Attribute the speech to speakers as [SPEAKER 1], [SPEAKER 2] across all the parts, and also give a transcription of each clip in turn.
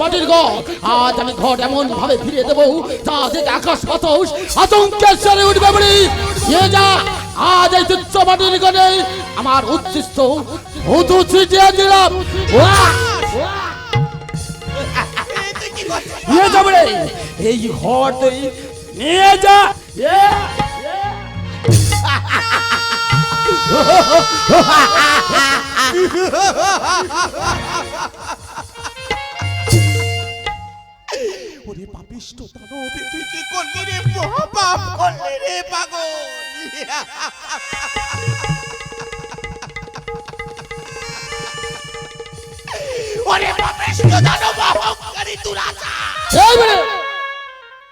[SPEAKER 1] মাটির ঘর আজ আমি ঘর এমন ভাবে ফিরে দেবো তা থেকে আকাশ বাতাস আতঙ্কের চলে উঠবে বলি নিয়ে যা আজ এই তুচ্ছ মাটির ঘরে আমার উচ্ছিষ্ট হুতু ছিটিয়ে দিলাম নিয়ে যাবে রে এই ঘর তুই নিয়ে যা
[SPEAKER 2] ওরে পাপিষ্ট দানব তুই কি করলি রে মহাপাপ করলি রে পাগল ওরে পাপিষ্ট দানব অহংকারী দুরাচা
[SPEAKER 1] এই বলে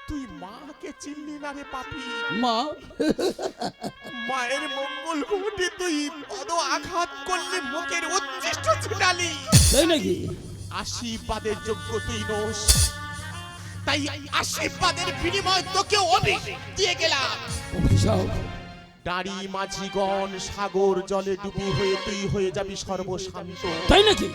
[SPEAKER 2] তুই মাকে চিনলি না রে পাপী
[SPEAKER 1] মা
[SPEAKER 2] মায়ের মঙ্গল ঘটে তুই পদ আঘাত করলে মুখের উচ্ছিষ্ট ছিটালি
[SPEAKER 1] তাই নাকি
[SPEAKER 2] আশীর্বাদের যোগ্য তুই নোস তাই আশীর্বাদের বিনিময় তোকে অভিষেক দিয়ে গেলাম
[SPEAKER 1] অভিশাপ
[SPEAKER 2] দাড়ি মাঝিগণ সাগর জলে ডুবি হয়ে তুই হয়ে যাবি সর্বশান্ত
[SPEAKER 1] তাই নাকি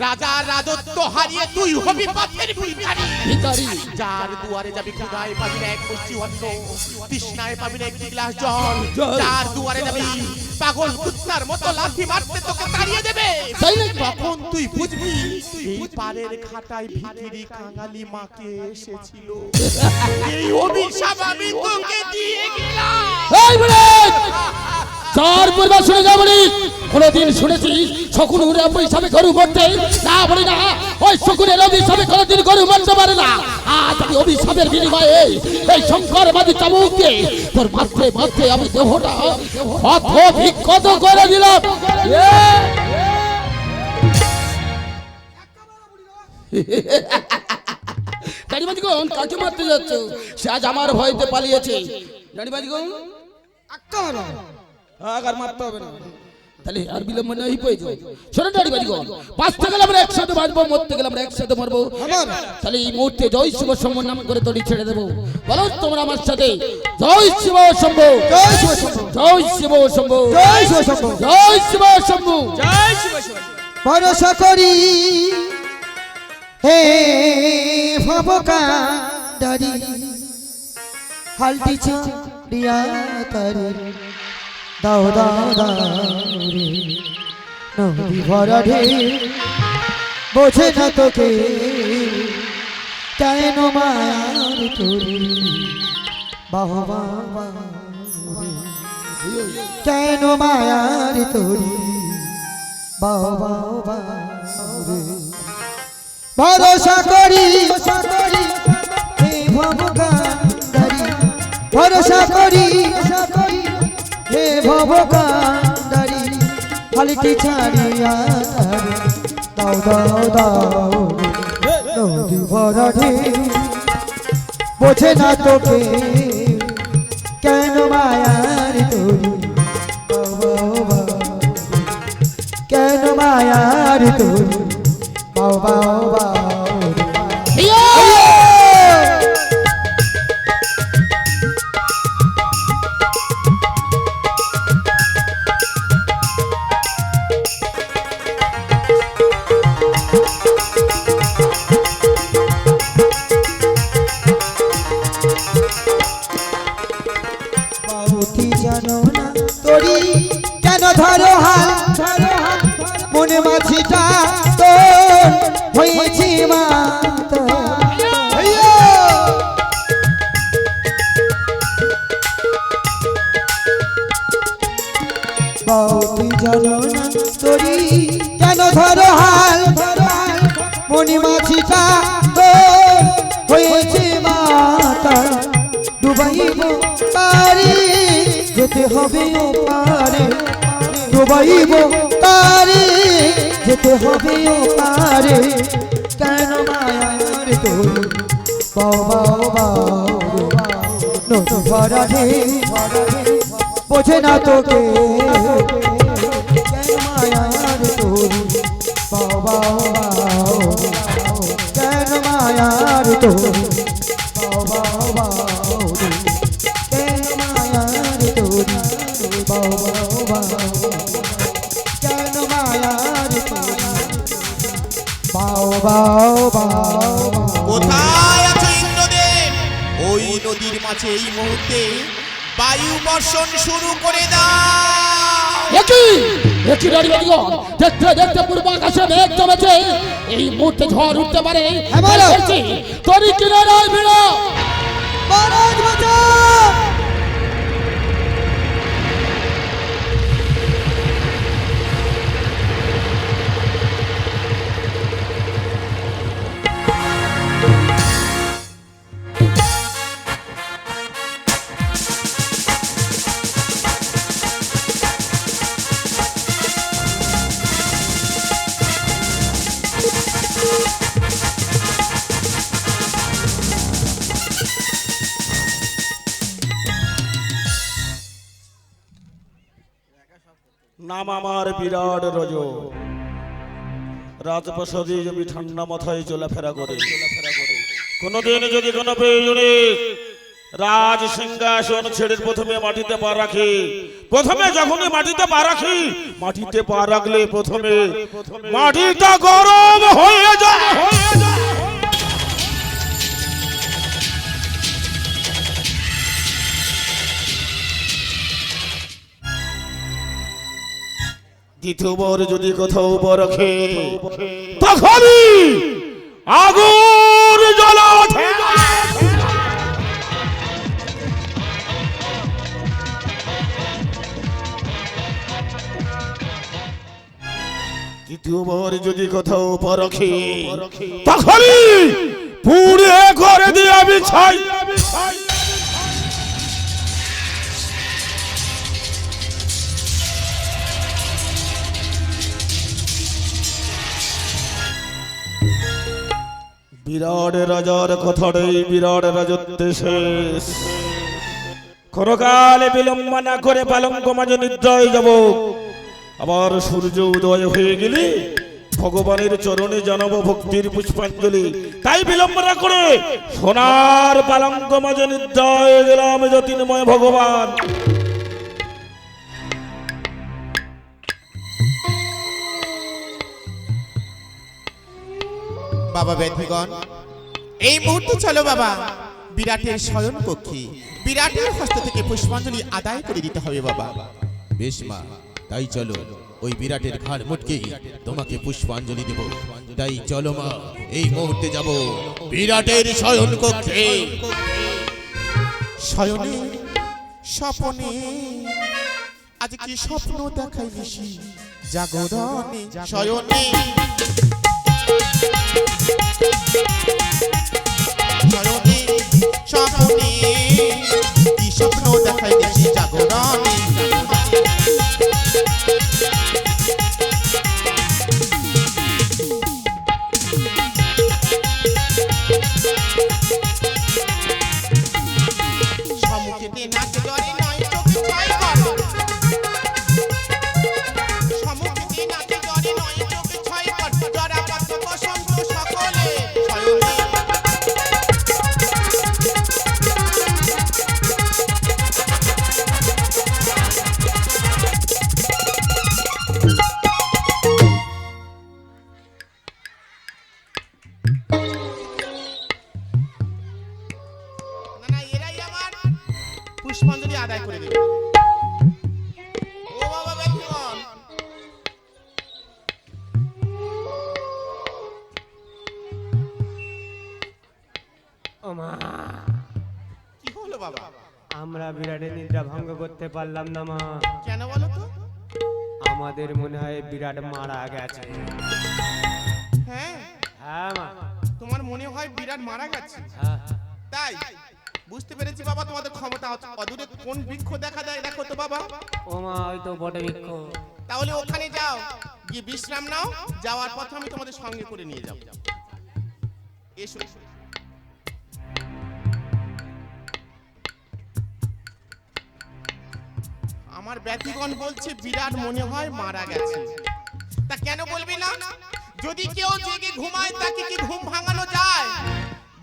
[SPEAKER 2] রাজা রাজত্ব হারিয়ে তুই হবি পথের ভিখারি
[SPEAKER 1] ভিখারি
[SPEAKER 2] যার দুয়ারে যাবি ক্ষুধায় পাবি না এক মুষ্টি অন্ন তৃষ্ণায় পাবি না একটি গ্লাস জল যার দুয়ারে যাবি পাগল কুত্তার মতো লাথি মারতে তোকে তাড়িয়ে দেবে
[SPEAKER 1] তাই নাকি
[SPEAKER 2] তখন তুই বুঝবি এই পারের খাটায় ভিখিরি কাঙালি মাকে এসেছিল এই অভিশাপ আমি তোকে দিয়ে গেলাম
[SPEAKER 1] এই বলে চার পূর্বা শুনে যা বলি কোনদিন শুনেছিস শকুনের অভিশাপে গরু মরতে না বলি না ওই শকুনের অভিশাপে কোনদিন গরু মরতে পারে না আজ আমি অভিশাপের বিনিময়ে এই শঙ্করবাদী চাবুককে তোর মাত্রে মাত্রে আমি দেহটা ক্ষত বিক্ষত করে দিলাম দাঁড়িবাজিগণ কাকে মারতে যাচ্ছ সে আজ আমার ভয়তে পালিয়েছে দাঁড়িবাজিগণ আর মারতে হবে না তাহলে আর বিলম্ব নেই প্রয়োজন শোনো দাঁড়িবাজিগণ বাঁচতে গেলে আমরা একসাথে বাঁচবো মরতে গেলে আমরা একসাথে মরবো তাহলে এই মুহূর্তে জয় শিব শম্ভ নাম করে তড়ি ছেড়ে দেবো বলো তোমরা আমার সাথে জয় শিব শম্ভ জয় শিব শম্ভ
[SPEAKER 3] জয় শিব শম্ভ
[SPEAKER 1] জয় শিব শম্ভ
[SPEAKER 3] জয় শিব শম্ভ ভরসা করি হে ভবকান্ডারি হালটি ছাড়িয়া তারি দাও দাও দাও রে নদী ভরা ঢে বোঝে না তোকে কেন মায়ার তোরে বাবা বাবা কেন মায়ার তোরে বাবা বাবা রে ভরসা করি হে ভবকান্ডারি ভরসা করি হে ভবকান্ডারি হালটি ছাড়িয়া দাও দাও দাও নদী ভরা ঢে বোঝে না তোকে কেন মায়ার তোরে বাবা কেন মায়ার তোরে বাবা বাবা বাবুতি জানো না তোরি কেন ধরো হাল মনে মাছিটা তোর হয়েছি মাতা বাবুতি জানো না তোরি কেন ধরো হাল মনে মাছিটা তোর হয়েছে মাতা ডুবাইব তারে যেতে হবে ও পারে ডুবাইব তারে যেতে হবে ও পারে কেন মায়ার তোর বাবা বাবা নদী ভরা ঢে বোঝে না তোকে কেন মায়ার তোর বাবা কেন মায়ার তোর বাবা বাবা কেন মায়ার তোর বাবা কেন মায়ার তোর বাবা বাবা
[SPEAKER 2] নদীর মাঝে এই মুহূর্তে বায়ু বর্ষণ শুরু করে দাও।
[SPEAKER 1] একই রানীগণ, দেখতে দেখতে পূর্ব আকাশে মেঘ জমেছে, এই মুহূর্তে ঝড় উঠতে পারে।
[SPEAKER 3] হ্যাঁ, বলো।
[SPEAKER 1] তরি কিনারায় ভিড়ো।
[SPEAKER 3] মহারাজ বাঁচান!
[SPEAKER 4] নাম আমার বিরাট রজ, রাজপ্রাসাদে আমি ঠান্ডা মাথায় চলাফেরা করি। কোনদিন যদি কোনো প্রয়োজনে রাজ সিংহাসন ছেড়ে প্রথমে মাটিতে পা রাখি, প্রথমে যখনই মাটিতে পা রাখি, মাটিতে পা রাখলে প্রথমে মাটিটা গরম হয়ে যায়। দ্বিতীয়বার যদি কোথাও পা রাখে, তখনই আগুন জ্বলা ওঠে। দ্বিতীয়বার যদি কোথাও পা রাখে, তখনই পুড়ে করে দিয়ে আমি ছাই। বিরাট রাজার কথাটাই বিরাট রাজত্বে শেষ। ক্ষণকালে বিলম্ব না করে পালঙ্ক মাঝে নিদ্রায় যাব। আবার সূর্য উদয় হয়ে গেলে ভগবানের চরণে জানাবো ভক্তির পুষ্পাঞ্জলি। তাই বিলম্ব না করে সোনার পালঙ্ক মাঝে নিদ্রায় গেলাম জ্যোতির্ময় ভগবান।
[SPEAKER 2] বাবা ব্যক্তিগণ, এই মুহূর্তে চলো বাবা বিরাটের শয়ন কক্ষে। বিরাটের হস্ত থেকে পুষ্পাঞ্জলি আদায় করে দিতে হবে বাবা। বেশ মা, তাই চলো ওই বিরাটের ঘাড় মুটকে তোমাকে পুষ্পাঞ্জলি দেব। তাই চলো মা, এই মুহূর্তে যাব বিরাটের শয়ন কক্ষে। শয়নে স্বপ্নে আজ কি স্বপ্ন দেখাই নিশি, জাগরণে শয়নে শয়নে স্বপ্নে কি স্বপ্ন দেখাই নিশি, জাগরণে সম্মুখেতে নাচ করে নয় চোখে ছয় কর, সম্মুখেতে নাচ করে নয় চোখে ছয় কর, জরা পাত্র বসন্ত সকলে শয়নে পুষ্পাঞ্জলি আদায় করে দেবে। ও বাবা ব্যক্তিগণ,
[SPEAKER 5] ও মা,
[SPEAKER 2] কি হলো বাবা?
[SPEAKER 5] আমরা বিরাটের নিদ্রা ভঙ্গ করতে পারলাম না মা।
[SPEAKER 2] কেন বলো তো?
[SPEAKER 5] আমাদের মনে হয় বিরাট মারা গেছে।
[SPEAKER 2] হ্যাঁ,
[SPEAKER 5] হ্যাঁ মা,
[SPEAKER 2] তোমার মনে হয় বিরাট মারা গেছে?
[SPEAKER 5] হ্যাঁ।
[SPEAKER 2] তাই বুঝতে পেরেছি বাবা, তোমাদের ক্ষমতা অদূরে কোন বৃক্ষ দেখা যায় দেখো তো বাবা।
[SPEAKER 5] ও মা, ওই তো বটে বৃক্ষ।
[SPEAKER 2] তাহলে ওখানে যাও, গিয়ে বিশ্রাম নাও। যাওয়ার পথে আমি তোমাদের সঙ্গে করে নিয়ে যাব। এসো। আমার ব্যক্তিগণ বলছে বিরাট মনে হয় মারা গেছে। তা কেন বলবি না? যদি কেউ জেগে ঘুমায় তাকে কি ঘুম ভাঙানো যায়?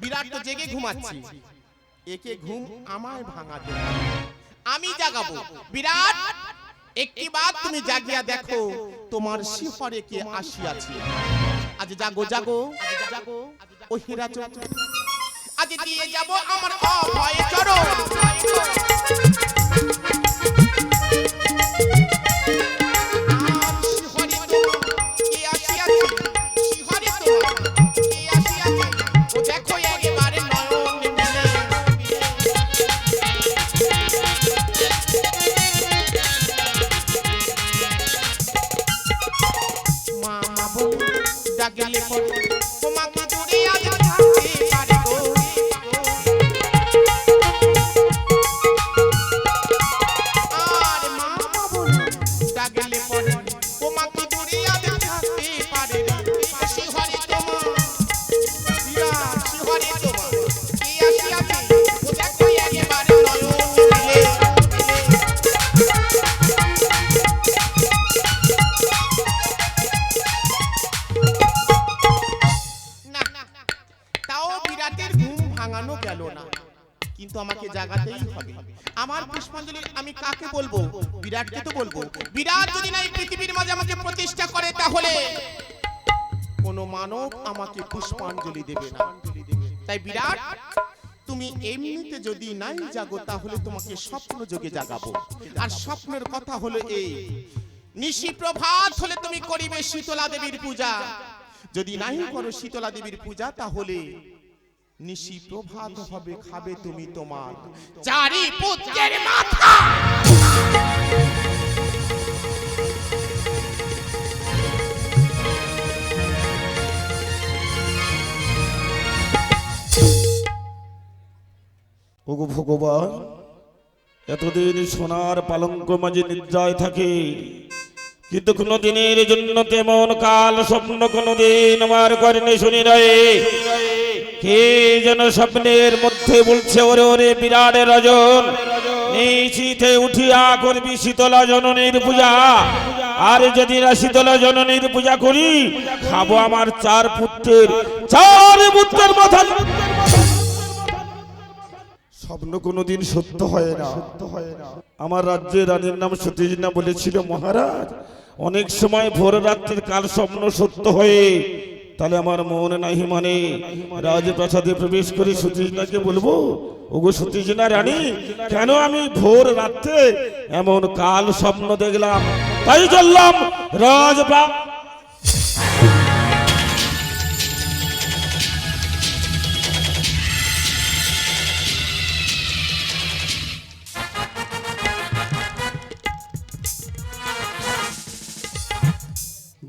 [SPEAKER 2] বিরাট তো জেগে ঘুমাচ্ছে, একে ঘুম আমায় ভাঙাতে হবে। আমি জাগাবো। বিরাট, একটি বার তুমি জাগিয়া দেখো তোমার শিহরে কে আসিয়াছে। আজ জাগো জাগো জাগো ও হীরা চোখ, আজ আজ দিয়ে যাব আমার অভয় চরণ। ডাকলে পড়ে তোমাকে দূরে আজ থাকতে পারে গো। আর মা বলো ডাকলে পড়ে তোমাকে দূরে আজ থাকতে পারে না। শিহরে তোমার বিরাট শিহরে তোমার কে আসিয়াছে ও দেখো একেবারে নয়ন মিলে। কিন্তু আমাকে জাগাতেই হবে। আমার পুষ্পাঞ্জলি আমি কাকে বলবো? বিরাটকে তো বলবো। বিরাট যদি না এই পৃথিবীর মাঝে আমাকে প্রতিষ্ঠা করে তাহলে কোনো মানব আমাকে পুষ্পাঞ্জলি দেবে না। তাই বিরাট তুমি এমনিতে যদি নাই জাগো তাহলে তোমাকে স্বপ্ন যোগে জাগাবো। আর স্বপ্নের কথা হলো এই, নিশি প্রভাত হলে তুমি করিবে শীতলা দেবীর পূজা। যদি নাই করো শীতলা দেবীর পূজা তাহলে নিশি প্রভাত হবে খাবে তুমি তোমার চারি পুত্রের মাথা।
[SPEAKER 4] ওগো ভগবান, এতদিন সোনার পালঙ্ক মাঝে নিদ্রায় থাকে, কিন্তু কোন দিনের জন্য তেমন কাল স্বপ্ন কোনদিন আমার করেনি শুনি নাই। কে যেন স্বপ্নের মধ্যে বলছে, ওরে ওরে বিরাট রাজন, নিশীথে উঠিয়া করবি শীতলা জননীর পূজা। আর যদি না শীতলা জননীর পূজা করি, খাবো আমার চার পুত্রের মাথা। স্বপ্ন কোনোদিন সত্য হয় না। আমার রাজ্যের রানীর নাম সতীজনা বলেছিল, মহারাজ অনেক সময় ভোর রাত্রির কাল স্বপ্ন সত্য হয়ে, তাহলে আমার মন নাহি মানে রাজপ্রাসাদে প্রবেশ করে সতীজনাকে বলবো, ওগো সতীজনা রানী, কেন আমি ভোর রাত্রে এমন কাল স্বপ্ন দেখলাম? তাই চললাম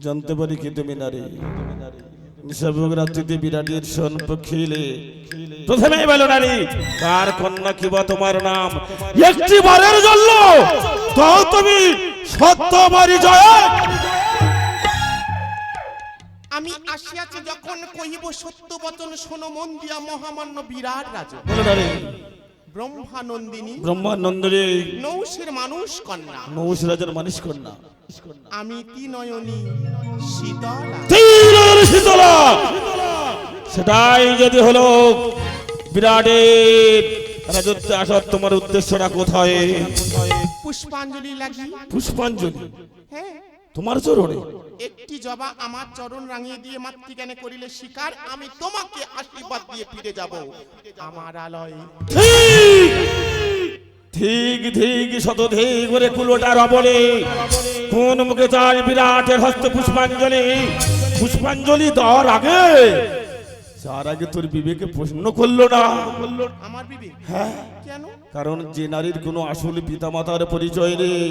[SPEAKER 4] জানতে পারি কি তুমি নারী রাত্রিতে বিরাটের সম্পর্কে প্রথমে বলো নারী, কার কন্যা কিবা তোমার নাম? একটি বারের জন্য তো তুমি সত্যবারী জয়।
[SPEAKER 2] আমি আসিয়াছি যখন কহিব সত্য বচন শোনো মন দিয়া মহামান্য বিরাট রাজা।
[SPEAKER 4] বলো নারী।
[SPEAKER 2] ব্রহ্মানন্দিনী নৌশের মানুষ কন্যা,
[SPEAKER 4] নৌশ রাজার মানুষ কন্যা
[SPEAKER 2] আমি তিনয়নী শীতলা।
[SPEAKER 4] শীতলা, সেটাই যদি হলো বিরাটের রাজত্বে আসার তোমার উদ্দেশ্যটা কোথায়?
[SPEAKER 2] পুষ্পাঞ্জলি লাগি।
[SPEAKER 4] পুষ্পাঞ্জলি?
[SPEAKER 2] হ্যাঁ,
[SPEAKER 4] তোমার চরণে
[SPEAKER 2] একটি জবা আমার চরণ রাঙিয়ে দিয়ে মাতৃজ্ঞানে করিলে শিকার, আমি তোমাকে আশীর্বাদ দিয়ে ফিরে যাব আমার আলয়ে।
[SPEAKER 4] ঠিক ঠিক শতধিক করে কুলোটার অবলে কোন মুখে চাই বিরাটের হস্তে পুষ্পাঞ্জলি? পুষ্পাঞ্জলি দেওয়ার আগে যার আগে তোর বিবেকে প্রশ্ন করলো না?
[SPEAKER 2] আমার বিবেক?
[SPEAKER 4] হ্যাঁ,
[SPEAKER 2] কেন?
[SPEAKER 4] কারণ যে নারীর কোনো আসল পিতামাতার পরিচয় নেই,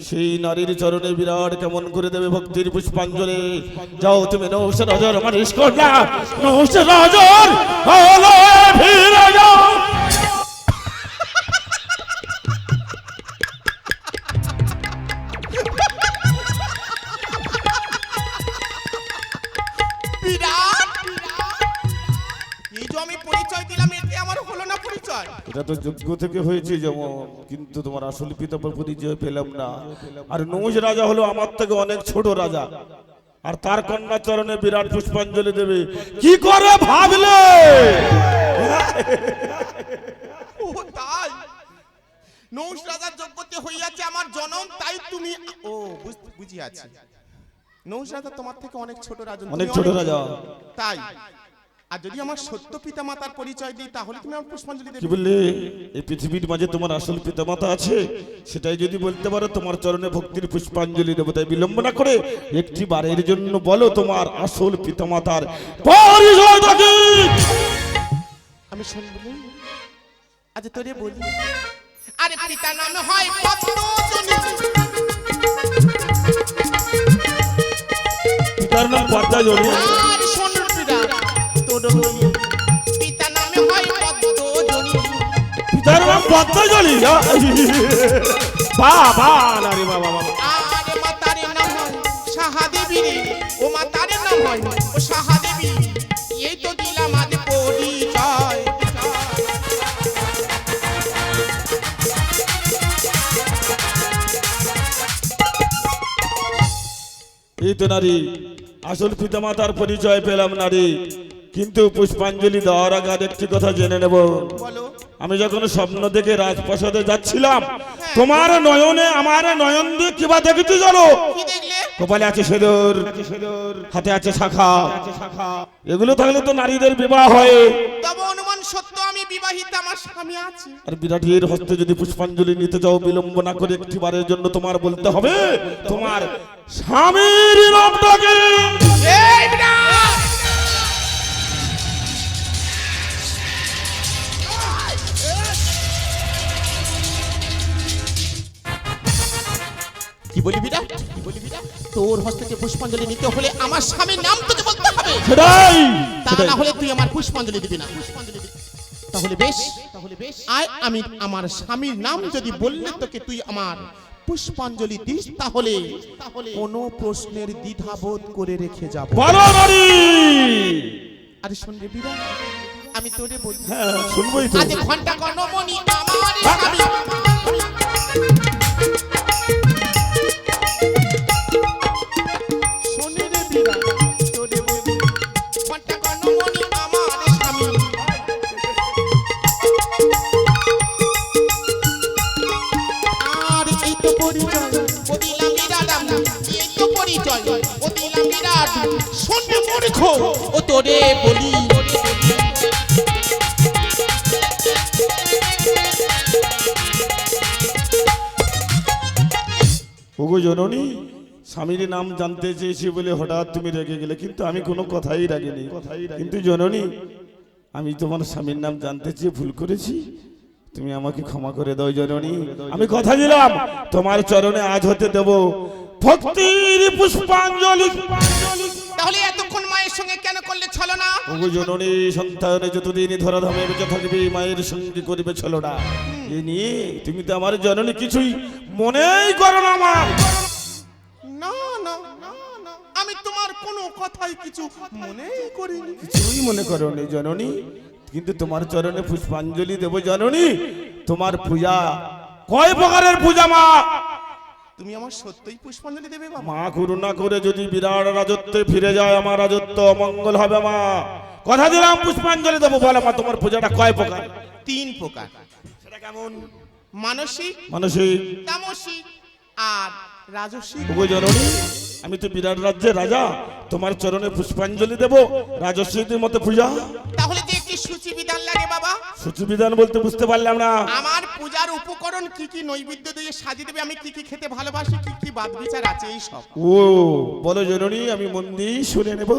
[SPEAKER 4] সেই নারীর চরণে বিরাট কেমন করে দেবে ভক্তির পুষ্পাঞ্জলি? যাও তুমি নৌশ রাজার মানুষ কন্যা, নৌশ রাজার আলয়ে ফিরে যাও। এটা তো যোগ্য থেকে হয়েছে যেমন, কিন্তু তোমার আসল পিতা পরিচয় পেলাম না। আর নৌশ রাজা হলো আমার থেকে অনেক ছোট রাজা, আর তার কন্যা চরণে বিরাট পুষ্পাঞ্জলি দেবে কি করে ভাবলে?
[SPEAKER 2] ও তাই নৌশ রাজার যোগ্যতা হইয়াছে আমার জনম, তাই তুমি ও বুঝিয়াছি। নৌশ রাজা তোমার থেকে অনেক ছোট রাজা,
[SPEAKER 4] অনেক ছোট রাজা,
[SPEAKER 2] তাই আর যদি আমার সত্য পিতা মাতার পরিচয় দিই তাহলে তুমি আমার পুষ্পাঞ্জলি
[SPEAKER 4] কি
[SPEAKER 2] দেবে।
[SPEAKER 4] বললে এই পৃথিবীর মাঝে তোমার আসল পিতামাতা আছে সেটাই যদি বলতে পারো তোমার চরণে ভক্তির পুষ্পাঞ্জলি দেবো। তাই বিলম্ব না করে একটি বারের জন্য বলো তোমার আসল পিতামাতার পরিচয়টা কি?
[SPEAKER 2] আমি শুনবো আজ তোরে বলি। আরে পিতা নাম হয় পদ্মজনী,
[SPEAKER 4] পিতার নাম পদ্মজনী।
[SPEAKER 2] আর শোন পিতা তোর বলি, পিতা নামে হয় পদ্মজনী,
[SPEAKER 4] পিতার নাম পদ্মজনী। বাবা নারী বাবা বাবা।
[SPEAKER 2] আরে মাতার নাম হয় সাহাদেবী রে, ও মাতার নাম হয় ও সাহাদেবী। এই তো দিলাম আজ পরিচয়।
[SPEAKER 4] এই তো নারী আসল পিতামাতার পরিচয় পেলাম নারী, কিন্তু পুষ্পাঞ্জলি দেওয়ার আগে আর একটি কথা জেনে নেব।
[SPEAKER 2] বলো।
[SPEAKER 4] আমি যখন স্বপ্ন দেখে রাজপ্রাসাদে যাচ্ছিলাম তোমার নয়নে আমার নয়ন দিয়ে কিবা দেখেছি জানো?
[SPEAKER 2] কি দেখলে?
[SPEAKER 4] কপালে আছে সিঁদুর, হাতে আছে শাখা। এগুলো থাকলে তো নারীদের বিবাহ হয়।
[SPEAKER 2] তবে অনুমান সত্য আমি বিবাহিত, আমার স্বামী আছে।
[SPEAKER 4] আর বিরাটের হস্তে যদি পুষ্পাঞ্জলি নিতে যাও বিলম্ব না করে একটি বারের জন্য তোমার বলতে হবে তোমার স্বামীর নামটা কি?
[SPEAKER 2] এই বিরাট! কি বলি বিরাট? কি বলি বিরাট? তোর হস্তে থেকে পুষ্পাঞ্জলি নিতে হলে আমার স্বামীর নাম তোকে বলতে হবে।
[SPEAKER 4] সেটাই
[SPEAKER 2] তা না হলে তুই আমার পুষ্পাঞ্জলি দিবি না। তাহলে বেশ, আয় আমি আমার স্বামীর নাম যদি বললে তোকে তুই আমার পুষ্পাঞ্জলি দিস, তাহলে কোনো প্রশ্নের দ্বিধাবোধ করে রেখে যাব।
[SPEAKER 4] বলো নারী।
[SPEAKER 2] আরে শুন রে বিরাট, আমি তোরে বলি।
[SPEAKER 4] হ্যাঁ শুনবোই তো।
[SPEAKER 2] আজ ঘন্টা কর্ণমণি আমার স্বামী, শোনে রে বিরাট, তোরে বলি। ঘন্টা কর্ণমণি আমার স্বামী, আর এই তো পরিচয় ও দিলাম বিরাট আমি, এই তো পরিচয় ও দিলাম বিরাট। শোনে মূর্খ ও তোরে বলি।
[SPEAKER 4] ওগো জননী, স্বামীর নাম জানতে চেয়েছি বলে হঠাৎ তুমি রেগে গেলে, কিন্তু আমি কোনো কথাই রাগিনি। কিন্তু জননী, আমি তোমার স্বামীর নাম জানতে চেয়ে ভুল করেছি, তুমি আমাকে ক্ষমা করে দাও জননী। আমি কথা দিলাম তোমার চরণে আজ হতে দেব ভক্তির পুষ্পাঞ্জলি।
[SPEAKER 2] তাহলে এতক্ষণ মায়ের সঙ্গে কেন করলে ছলনা?
[SPEAKER 4] ওগো জননী, সন্তানে যতদিন ধরাধামে বেঁচে থাকবে মায়ের সঙ্গে করিবে ছলনা। এ নিয়ে তুমি তো আমার জননী কিছুই মনেই করো না আমার।
[SPEAKER 2] না না না না, আমি তোমার কোনো কথাই কিছু মনেই করিনি।
[SPEAKER 4] কিছুই মনে করো নি জননী, কিন্তু তোমার চরণে পুষ্পাঞ্জলি দেব জননী। তোমার পূজা কয় প্রকারের পূজা মা?
[SPEAKER 2] তুমি আমার সত্যই পুষ্পাঞ্জলি দেবে বাবা?
[SPEAKER 4] মা করুণা করে যদি বিরাট রাজত্বে ফিরে যায় আমার রাজত্ব অমঙ্গল হবে মা। কথা দিলাম পুষ্পাঞ্জলি দেবো। বলো মা তোমার পূজাটা কয় প্রকার?
[SPEAKER 2] 3 প্রকার।
[SPEAKER 4] সেটা কেমন?
[SPEAKER 2] মানসিক,
[SPEAKER 4] মানসিক,
[SPEAKER 2] তামসিক আর রাজসিক।
[SPEAKER 4] ওগো জননী, আমি তো বিরাট রাজ্যের রাজা, তোমার চরণে পুষ্পাঞ্জলি দেব রাজস্বীদের মতো পূজা।
[SPEAKER 2] তাহলে যে একটি সূচি বিধান লাগে বাবা।
[SPEAKER 4] সূচিবিধান বলতে বুঝতে পারলাম না।
[SPEAKER 2] আমার পূজার উপকরণ কি কি, নৈবেদ্য দিয়ে সাজিয়ে দেবে, আমি কি কি খেতে ভালোবাসি, কি কি বাদ বিচার আছে এই সব।
[SPEAKER 4] ও বলো জননী, আমি মন দিয়ে শুনে নেব।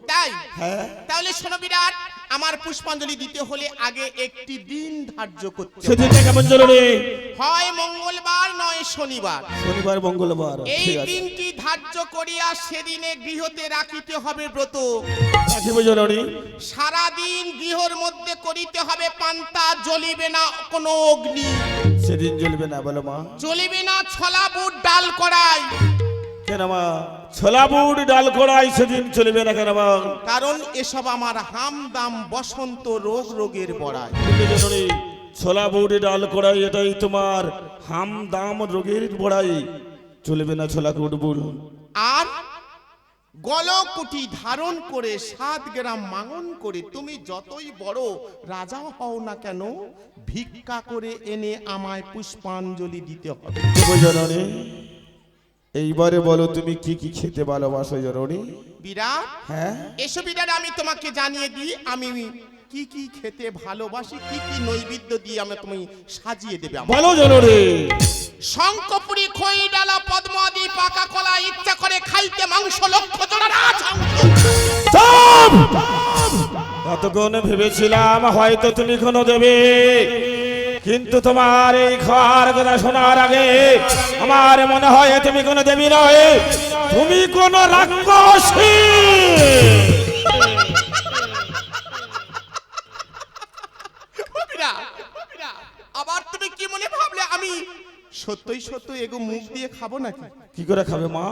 [SPEAKER 2] তাই
[SPEAKER 4] হ্যাঁ।
[SPEAKER 2] তাহলে শোনো বিরাট, আমার পুষ্পাঞ্জলি দিতে হলে আগে একটি দিন ধার্য করতে হবে।
[SPEAKER 4] সেদিনটা কেমন জননী?
[SPEAKER 2] হয় মঙ্গলবার নয় শনিবার।
[SPEAKER 4] শনিবার মঙ্গলবার।
[SPEAKER 2] এই
[SPEAKER 4] ঠিক আছে,
[SPEAKER 2] দিনটি ধার্য করিয়া সেদিনে গৃহতে রাখিতে হবে ব্রত।
[SPEAKER 4] রাখিব জননী।
[SPEAKER 2] সারাদিন গৃহর মধ্যে করিতে হবে পান্তা, জ্বলিবে না কোনো অগ্নি,
[SPEAKER 4] সেদিন জ্বলবে না বলো মা?
[SPEAKER 2] জ্বলিবে না ছলা বুট ডাল কড়াই।
[SPEAKER 4] কেন মা? ছোলা বুট ডাল কড়াই সেদিন চলবে না কেন মা?
[SPEAKER 2] কারণ এসব আমার হামদাম বসন্ত রোগ রোগের বড়াই।
[SPEAKER 4] কিন্তু জননী, ছোলা বুট ডাল কড়াই এটাই তোমার হাম দাম রোগের বড়াই, চলবে না ছোলা বুট বুট।
[SPEAKER 2] আর গলকুটি ধারণ করে 7 গ্রাম মাঙন করে তুমি যতই বড় রাজা হও না কেন, ভিক্ষা করে এনে আমায় পুষ্পাঞ্জলি দিতে হবে।
[SPEAKER 4] দেব জননী। এইবারে বলো তুমি কি কি খেতে ভালোবাসো জননী?
[SPEAKER 2] বিরাট,
[SPEAKER 4] হ্যাঁ
[SPEAKER 2] এসো বিরাট, আমি তোমাকে জানিয়ে দিই আমি কি কি খেতে ভালোবাসি, কি কি নৈবেদ্য দিয়ে আমি তুমি সাজিয়ে দেবে আমাকে।
[SPEAKER 4] বলো জননী।
[SPEAKER 2] শঙ্কপুরি, খই ডালা, পদ্মাদি, পাকা কলা, ইচ্ছা করে খাইতে মাংস লক্ষ জোড়া রাজ।
[SPEAKER 4] চুপ! কতক্ষণ ভেবেছিলাম হয়তো তুমি কোনো দেবে, কিন্তু তোমার এই খাওয়ার কথা শোনার আগে আমার মনে হয় তুমি কোনো দেবী নয়, তুমি কোনো রাক্ষসী।
[SPEAKER 2] আবার তুমি কি মনে ভাবলে আমি সত্যই সত্য এগো মুখ দিয়ে খাবো নাকি?
[SPEAKER 4] কি করে খাবে মা?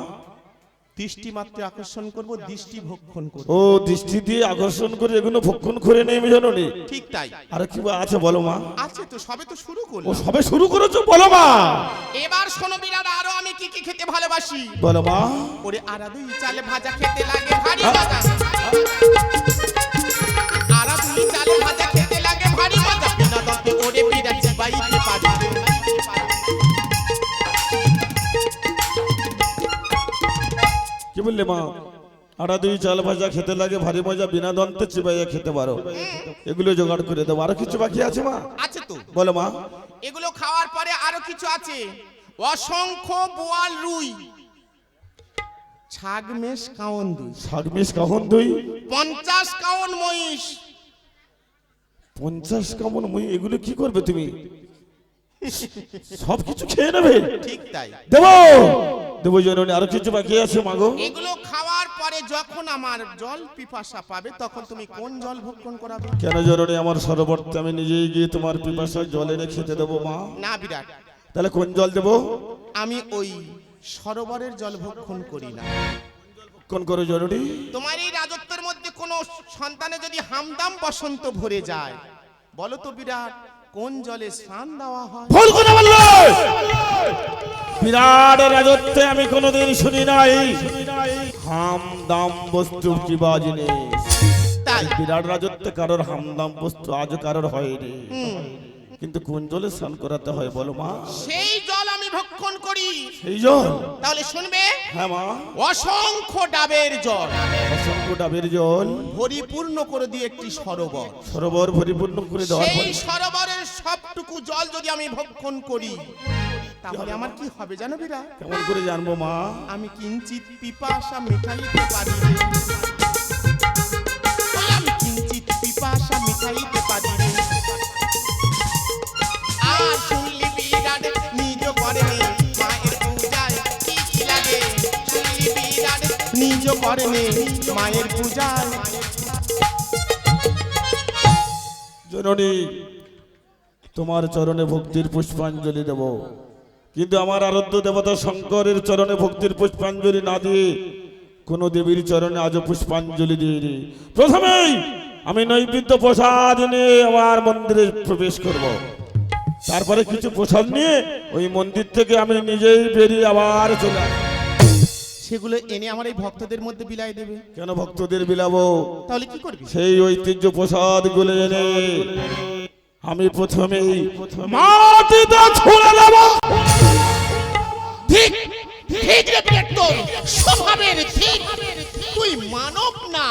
[SPEAKER 2] দৃষ্টি মাত্র আকর্ষণ করব, দৃষ্টি ভক্ষণ করব।
[SPEAKER 4] ও দৃষ্টি দিয়ে আকর্ষণ করে এগুলো ভক্ষণ করে নেবে জননী?
[SPEAKER 2] ঠিক তাই।
[SPEAKER 4] আর কি আছে বলো মা?
[SPEAKER 2] আছে তো, সবে তো শুরু
[SPEAKER 4] ও
[SPEAKER 2] করলো।
[SPEAKER 4] সবে শুরু করেছো, বলো মা।
[SPEAKER 2] এবার শোনো বিরাট, আরো আমি কি কি খেতে ভালোবাসি।
[SPEAKER 4] বলো মা।
[SPEAKER 2] ওরে আরাদুই চালে ভাজা খেতে লাগে ভারী মজা। আরাদুই চালে ভাজা খেতে লাগে ভারী মজা। বিনা দতে ওরে বিরাট বাইতে পারি।
[SPEAKER 4] কি বললে মা? আটা দুই চাল ভাজা খেতে লাগে ভারী মজা, বিনা দন্তে চিবাইয়া খেতে পারো। এগুলো জোগাড় করে দেবো। আরো কিছু বাকি আছে মা?
[SPEAKER 2] আছে তো।
[SPEAKER 4] বলো মা।
[SPEAKER 2] এগুলো খাওয়ার পরে আরো কিছু আছে। অসংখ্য বোয়াল রুই, ছাগমেশ কাউন দুই,
[SPEAKER 4] শাকমিশ কখন দুই,
[SPEAKER 2] 50 কাউন মহিষ।
[SPEAKER 4] 50 কেমন মই, এগুলো কি করবে তুমি? সব কিছু খেয়ে নেবে?
[SPEAKER 2] ঠিক তাই।
[SPEAKER 4] দেবো দেবো জননী। আরো কিছু বাকি আছে মাগো।
[SPEAKER 2] এগুলো খাওয়ার পরে যখন আমার জল পিপাসা পাবে তখন তুমি কোন জল ভক্ষণ করাবে?
[SPEAKER 4] কেন জননী? আমার সরবর্তে আমি নিজেই গিয়ে তোমার পিপাসার জল এনে খেতে দেবো মা।
[SPEAKER 2] না বিরাট,
[SPEAKER 4] তাহলে কোন জল দেবো?
[SPEAKER 2] আমি ওই সরোবরের জল ভক্ষণ করি না।
[SPEAKER 4] কোন করো জননী?
[SPEAKER 2] তোমার এই রাজত্বের মধ্যে কোনো সন্তানে যদি হামদাম বসন্ত ভরে যায়, বলো তো বিরাট, কোন জলে স্নান দেওয়া হয়?
[SPEAKER 4] ভুল কথা বললে। বিরাট রাজত্বে আমি কোনোদিন শুনি নাই হামদাম বস্তু কি বা জিনিস।
[SPEAKER 2] তাই
[SPEAKER 4] বিরাট রাজত্বে কারোর হামদাম বস্তু আজও কারোর হয়নি। কিন্তু কোন জলে স্নান করাতে হয় বলো মা?
[SPEAKER 2] সেই জল আমি ভক্ষণ করি।
[SPEAKER 4] এই জল?
[SPEAKER 2] তাহলে শুনবে,
[SPEAKER 4] হ্যাঁ মা।
[SPEAKER 2] অসংখ্য ডাবের জল,
[SPEAKER 4] অসংখ্য ডাবের জল
[SPEAKER 2] পরিপূর্ণ করে দিয়ে একটি সরোবর।
[SPEAKER 4] সরোবর পরিপূর্ণ করে দেওয়ার
[SPEAKER 2] সেই
[SPEAKER 4] পরে
[SPEAKER 2] সরোবরের সবটুকু জল যদি আমি ভক্ষণ করি, তাহলে আমার কি হবে জানো বিরাট?
[SPEAKER 4] কেমন করে জানবো মা?
[SPEAKER 2] আমি কিঞ্চিত পিপাসা মিটাইতে পারি। আমি কিঞ্চিত পিপাসা মিটাইতে পারি। আর শুনলি বিরাট নিজ করে নে মায়ের পূজায় কি কি লাগে। শুনলি বিরাট নিজ করে নে মায়ের পূজায়।
[SPEAKER 4] জননী তোমার চরণে ভক্তির পুষ্পাঞ্জলি দেব, কিন্তু আমার আরাধ্য দেবতা শঙ্করের চরণে ভক্তির পুষ্পাঞ্জলি না দিয়ে কোনো দেবীর চরণে আজও পুষ্পাঞ্জলি দিইনি। প্রথমেই আমি নৈবেদ্য প্রসাদ নিয়ে আমার মন্দিরে প্রবেশ করব, তারপরে কিছু প্রসাদ নিয়ে ওই মন্দির থেকে আমি নিজেই বেরিয়ে আবার চলে আসবো।
[SPEAKER 2] সেগুলো এনে আমার এই ভক্তদের মধ্যে বিলাই দেবে।
[SPEAKER 4] কেন ভক্তদের বিলাবো?
[SPEAKER 2] তাহলে কি করবি?
[SPEAKER 4] সেই ঐতিহ্য প্রসাদ গুলো এনে আমি প্রথমেই মাটিতে ছুঁড়ে দেব।
[SPEAKER 2] ঠিক ঠিক রে বিরাট, তোর স্বভাবের ঠিক। তুই মানব না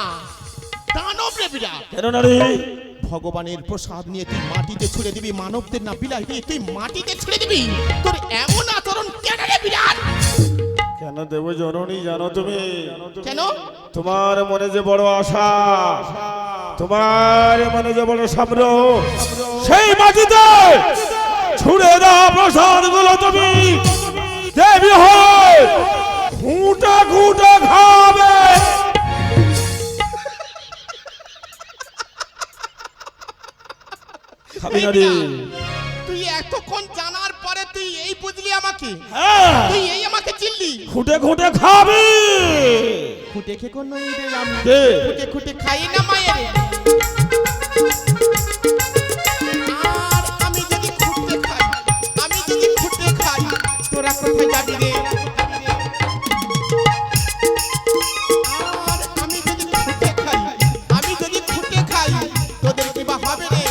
[SPEAKER 2] দানব রে বিরাট।
[SPEAKER 4] কেন না রে?
[SPEAKER 2] ভগবানের প্রসাদ নিয়ে তুই মাটিতে ছুঁড়ে দিবি, মানবদের না বিলাই দিয়ে তুই মাটিতে ছুঁড়ে দিবি। তোর এমন আচরণ কেন রে বিরাট?
[SPEAKER 4] কেন দেব জননী জানো তুমি?
[SPEAKER 2] কেন?
[SPEAKER 4] তোমার মনে যে বড় আশা, তোমার মনে যে বড় স্বপ্ন, সেই মাটিতে ছুঁড়ে দাও প্রসাদ গুলো তুমি দেবী হয়ে ঘুঁটে ঘুঁটে খাবে। খাবি না রে?
[SPEAKER 2] তুই এতক্ষণ জানার পরে তুই এই বুঝলি আমাকে?
[SPEAKER 4] হ্যাঁ,
[SPEAKER 2] তুই এই আমাকে চিনলি?
[SPEAKER 4] ঘুঁটে ঘুঁটে খাবি।
[SPEAKER 2] খুঁটে খে কোন রে আমি
[SPEAKER 4] কে?
[SPEAKER 2] খুঁটে খুঁটে খাই না মায়ের। আর আমি যদি খুঁটে খাই, আমি যদি খুঁটে খাই, তোরা কোথায় যাবি রে? আর আমি যদি খুঁটে খাই, আমি যদি খুঁটে খাই, তোদের কি বা হবে রে?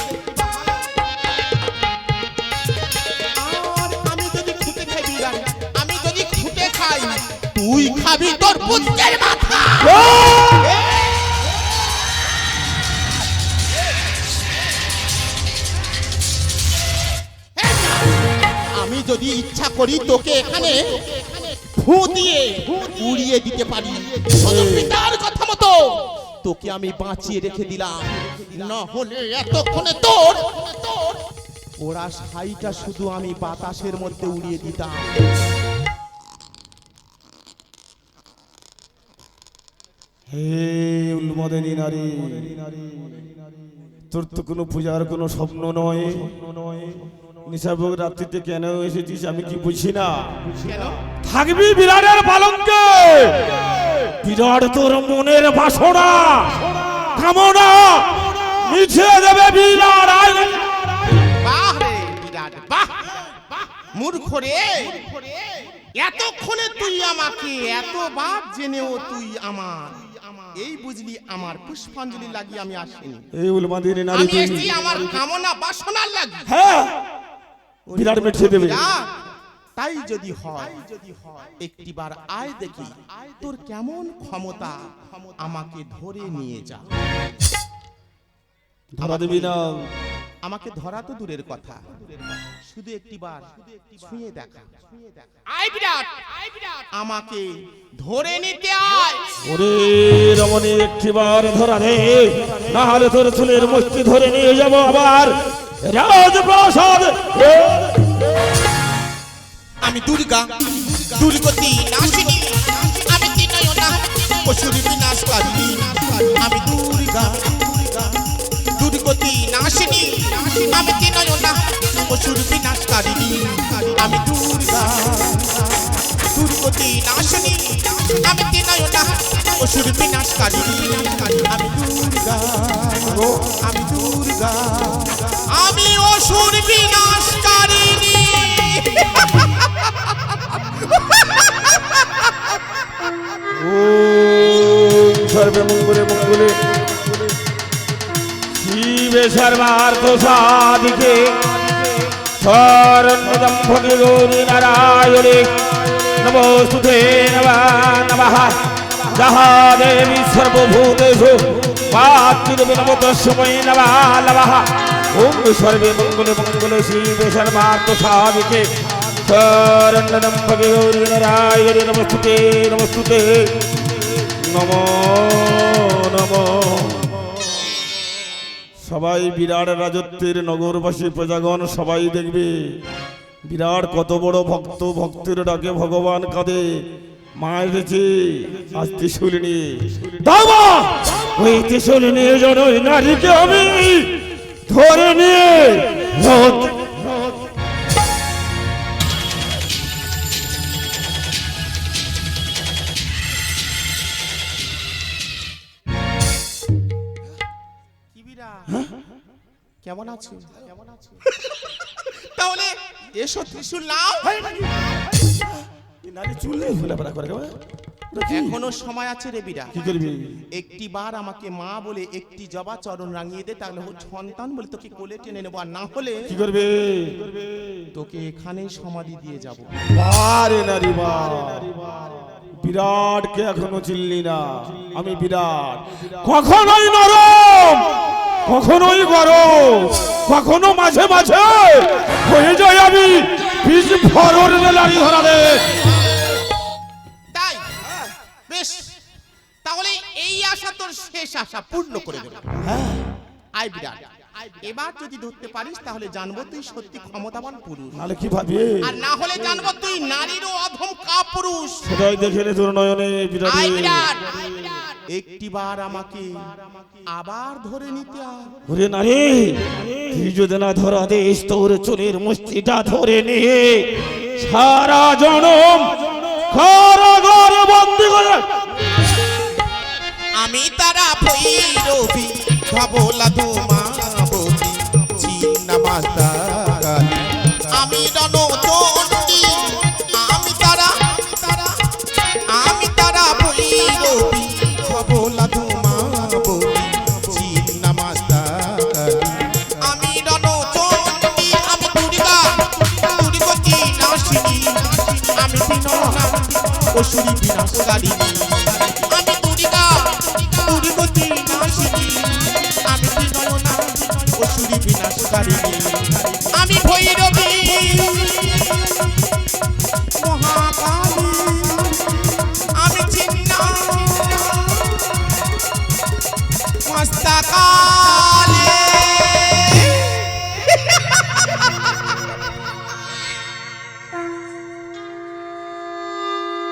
[SPEAKER 2] আর আমি যদি খুঁটে খাই বিরাট, আমি যদি খুঁটে খাই, খাবি তোর পুত্রের মাথা। আমি যদি ইচ্ছা করি তোকে এখানে ফু দিয়ে উড়িয়ে দিতে পারি, শুধু পিতার কথা মতো তোকে আমি বাঁচিয়ে রেখে দিলাম, না হলে এতক্ষণে তোর ওরা ছাইটা শুধু আমি বাতাসের মধ্যে উড়িয়ে দিতাম।
[SPEAKER 4] হে উন্মদিনী নারী, তোর তো কোনো পূজার কোনো স্বপ্ন নয়, নিশাভোগ রাত্রিতে কেন এসেছিস আমি কি বুঝি না। থাকবি বিরাটের পালঙ্কে, বিরাট তোর মনের বাসনা কামনা মিছে দেবে বিরাট।
[SPEAKER 2] বাহ রে বিরাট, বাহ মূর্খ রে, এতক্ষণে তুই আমাকে এত বাপ জেনেও তুই আমার এই বুঝলি আমার পুষ্পাঞ্জলি লাগিয়ে আমি আসিনি,
[SPEAKER 4] এই উন্মদিনী নারী
[SPEAKER 2] আমি এসেছি আমার কামনা বাসনার লাগি।
[SPEAKER 4] হ্যাঁ বিরাট মিছে দেবে।
[SPEAKER 2] তাই যদি হয় একটিবার আয় দেখি তোর কেমন ক্ষমতা, আমাকে ধরে নিয়ে যা।
[SPEAKER 4] ধরা দেবি না?
[SPEAKER 2] আমাকে ধরা তো দূরের কথা, শুধু একটিবার ছুঁয়ে দেখা। আয় বিরাট, আমাকে ধরে নিতে আয়।
[SPEAKER 4] ওরে রমণী একটিবার ধরা দে, না হলে তোর চুলের মুষ্টি ধরে নিয়ে যাব আবার রাজপ্রাসাদ।
[SPEAKER 2] আমি দুর্গা দুর্গতি নাশিনী, আমি তিনয়না অসুর বিনাশকারিণী। আমি দুর্গা দুর্গতি নাশিনী, আমি তিনয়না অসুর বিনাশকারিণী। আমি দুর্গা দুর্গতি নাশিনী, আমি তিনয়না অসুর বিনাশকারিণী। আমি দুর্গা, আমি দুর্গা, আমি অসুর বিনাশকারিণী।
[SPEAKER 4] ওম সর্বে মঙ্গলে মঙ্গলে শিবে সর্বার্থ সাধিকে শরণ্যদম ভগে গৌরী নারায়ণে নমস্তুতে নমঃ যাহা দেবী সর্বভূতেষু মাতৃদেবী নমো তস্मै নমঃ নমঃ। ওম সর্বে মঙ্গলে মঙ্গলে শিবে সর্বার্থ সাধিকে শরণ্যদম ভগে গৌরী নারায়ণে নমস্তুতে নমস্তুতে নমো নমো। সবাই বিরাট রাজত্বের নগরবাসী প্রজাগণ সবাই দেখবে বিরাট কত বড় ভক্ত, ভক্তের ডাকে ভগবান কাঁদে। মা এসেছে আজ ত্রিশূলিনী, দাবা ওই ত্রিশূলিনী জনই নারীকে আমি ধরে নিয়ে
[SPEAKER 2] কেমন আছো? তাহলে এসো ত্রিশূল নাও।
[SPEAKER 4] নারী চুলে ঘোরাফেরা করে
[SPEAKER 2] এখনো সময় আছে রে বিরা।
[SPEAKER 4] কি করবি?
[SPEAKER 2] একটিবার আমাকে মা বলে একটি জবা চরণ রাঙিয়ে দে, তাহলে সন্তান বলে তোকে কোলে টেনে নেবো, আর না হলে
[SPEAKER 4] কি করবে?
[SPEAKER 2] তোকে এখানে সমাধি দিয়ে যাব।
[SPEAKER 4] বারে নারী বা, বিরাটকে এখনো চিনলি না? আমি বিরাট, কখনোই নরম, কখনোই গরম, কখনো মাঝে মাঝে হয়ে যায় আমি বীজ ফরর লাড়ি ধরা দে।
[SPEAKER 2] তাই বেশ, তাহলে এই আশা তোর শেষ আশা পূর্ণ করে দেব। আয় বিরাট, এবার যদি ধরতে পারিস তাহলে জানবো তুই সত্যি ক্ষমতাবান পুরুষ,
[SPEAKER 4] নালে কি ভাবি?
[SPEAKER 2] আর না হলে জানবো তুই নারীরও অধম কাপুরুষ।
[SPEAKER 4] সেটাই দেখে নে তোর নয়নে বিরাট।
[SPEAKER 2] আয় বিরাট, একটিবার আমাকে আবার ধরে নিতে আয়।
[SPEAKER 4] ওরে নারী, তুই যদি না ধরা দিস তোর চুলের মুষ্টিটা ধরে নিয়ে সারা জনম কারাগারে বন্দী করে।
[SPEAKER 2] আমি তারা ভৈরবী ধবলা ধুমাবতী চিন্না মাতা কালী, আমি রণচণ্ডী, আমি তারা ভৈরবী ধবলা ধুমাবতী চিন্না মাতা কালী, আমি রণচণ্ডী, আমি দুর্গা দুর্গতি নাশিনী, আমি বিনয়না অসুরি বিনাশকারিণী আমি দুর্গা দুর্গতি নাশিনী আমি ত্রিনয়না অসুরি বিনাশকারিণী আমি ভৈরবী মহাকালী আমি চিন্না মস্তকালে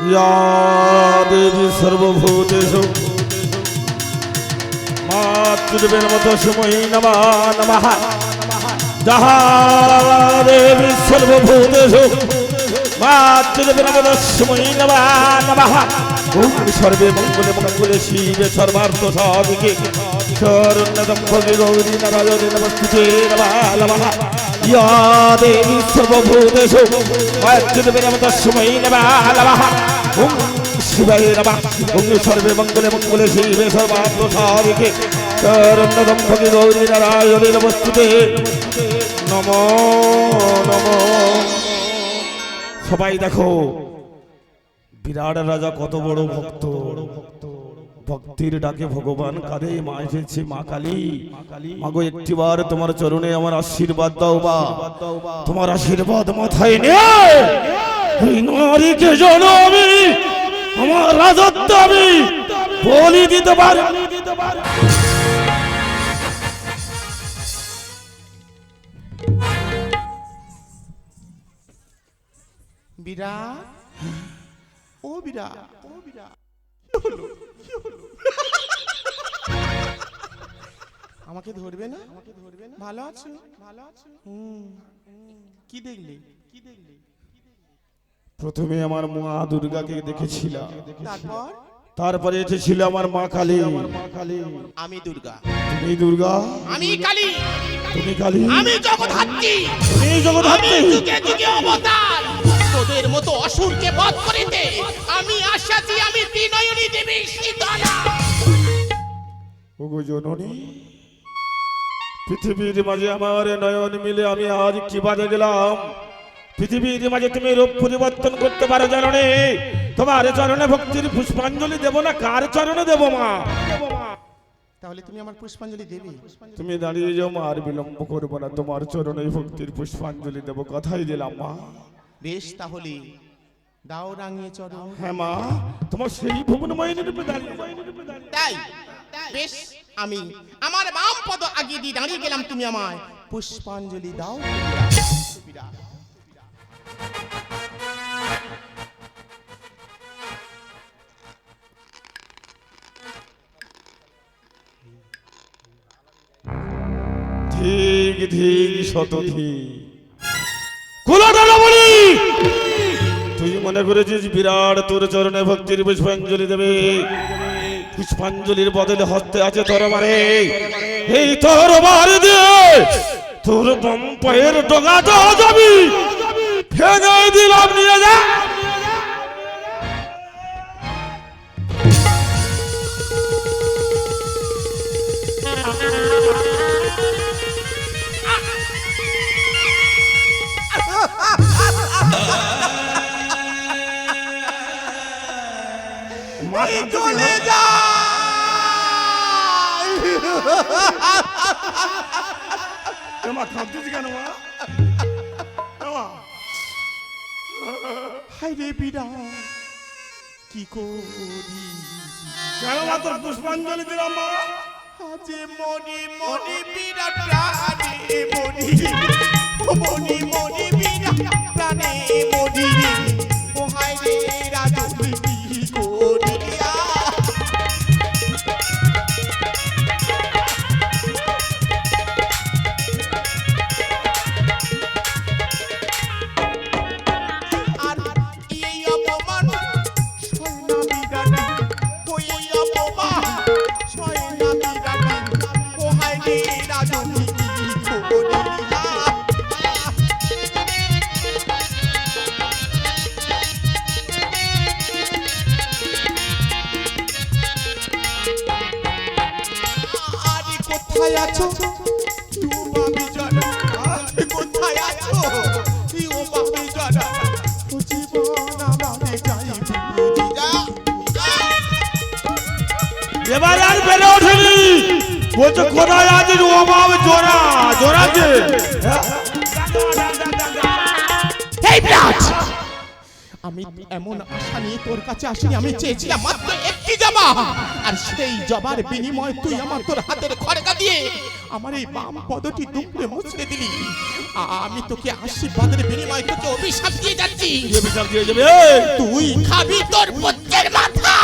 [SPEAKER 4] या देवी सर्वभूतेषु मातृविर्मतस्मै नमः नमः जहा देवी सर्वभूतेषु मातृविर्मतस्मै नमः नमः ओम सर्वे मंगले मंगले शिवे सर्वार्थ साधिके शरण्यं भगे गौरी नारायणे नमस्ते नमः नमः या देवी सर्वभूतेषु मातृविर्मतस्मै नमः नमः ओम शिवाय नमः ओम सर्वे मंगले मंगले शिवे सर्वार्थ साधिके शरण्यं भगे गौरी नारायणे नमस्ते नमो नमो সবাই দেখো বিরাট রাজা কত বড় ভক্ত ভক্তির ডাকে ভগবান কাঁদে মা এসেছে মা কালী মাগো একটিবার তোমার চরণে আমার আশীর্বাদ দাও বা তোমার আশীর্বাদ মাথায় নিয়ে এই নারীকে যেন আমি আমার রাজত্ব আমি বলি দিতে পারি
[SPEAKER 2] বিরাট ও বিরাট আমাকে ধরবে না ভালো আছো কি দেখলি
[SPEAKER 4] প্রথমে আমার মা দুর্গাকে দেখেছিলাম
[SPEAKER 2] তারপর
[SPEAKER 4] তারপরে এসেছিল আমার মা কালী
[SPEAKER 2] আমি দুর্গা
[SPEAKER 4] তুমি দুর্গা
[SPEAKER 2] আমি কালী
[SPEAKER 4] তুমি কালী
[SPEAKER 2] আমি জগদ্ধাত্রী
[SPEAKER 4] তুমি জগদ্ধাত্রী
[SPEAKER 2] যুগে যুগে অবতার তোদের মতো অসুরকে বধ করিতে আমি আশাতি আমি ত্রিনয়নী দেবী সীতালা
[SPEAKER 4] ওগো জননী পৃথিবীর মাঝে আমার নয়ন মিলে আমি আজ কি বাজে গেলাম পৃথিবীর মাঝে তুমি রূপ পরিবর্তন করতে পারো জননী তোমার চরণে ভক্তির পুষ্পাঞ্জলি দেব না কার চরণে দেব মা
[SPEAKER 2] তাহলে তুমি আমার পুষ্পাঞ্জলি দেবে
[SPEAKER 4] তুমি দাঁড়িয়ে যাও মা আর বিলম্ব করবো না তোমার চরণে ভক্তির পুষ্পাঞ্জলি দেব কথাই দিলাম মা
[SPEAKER 2] বেশ তাহলে দাও রাঙিয়ে চরণ
[SPEAKER 4] হ্যাঁ মা তোমার সেই ভুবনময় রূপে দাঁড়িয়ে
[SPEAKER 2] তাই বেশ আমি আমার বাম পদ আগিয়ে দিয়ে দাঁড়িয়ে গেলাম তুমি আমায় পুষ্পাঞ্জলি দাও
[SPEAKER 4] ঠিক ঠিক শতধিক কুলাডালা বলি তুই মনে করেছিস বিরাট তোর চরণে ভক্তির পুষ্পাঞ্জলি দেবে পুষ্পাঞ্জলির বদলে হস্তে আছে তরবারে এই তরবার দিয়ে তোর বাম পায়ের ডগাটা যাবি ফেলে দিলাম নিয়ে যা
[SPEAKER 2] চলে যা
[SPEAKER 4] মা কাঁদছিস কেন মা
[SPEAKER 2] হাই রে বিরা কি করি
[SPEAKER 4] কেন মা তোর পুষ্পাঞ্জলি দিলাম মা
[SPEAKER 2] আজে মনি মনি বিরাট প্রাণে মনি মনি মনি বিরাট প্রাণে মনি ও হাই রে রাজু কি করিয়া আর এই অপমান সয়না বিরাট ওই অপমান সয়না বিরাট ও হাই রে রাজু কি
[SPEAKER 4] পেরে ওঠেনি, বলছে কোথায় আছিস ও বাবা, জোড়া জোড়াছে।
[SPEAKER 2] এই বিরাট, আমি এমন আশা নিয়ে তোর কাছে আসিনি। আমি চেয়েছিলাম মাত্র একটি জবা, আর সেই জবার বিনিময়ে তুই আমার তোর হাতের খড়গা দিয়ে আমার এই বাম পদটি দুপুরে মুছড়ে দিলি। আমি তোকে আশীর্বাদের বিনিময়ে তোকে অভিশাপ দিয়ে যাচ্ছি।
[SPEAKER 4] অভিশাপ দিয়ে যাবে?
[SPEAKER 2] তুই খাবি তোর পুত্রের মাথা।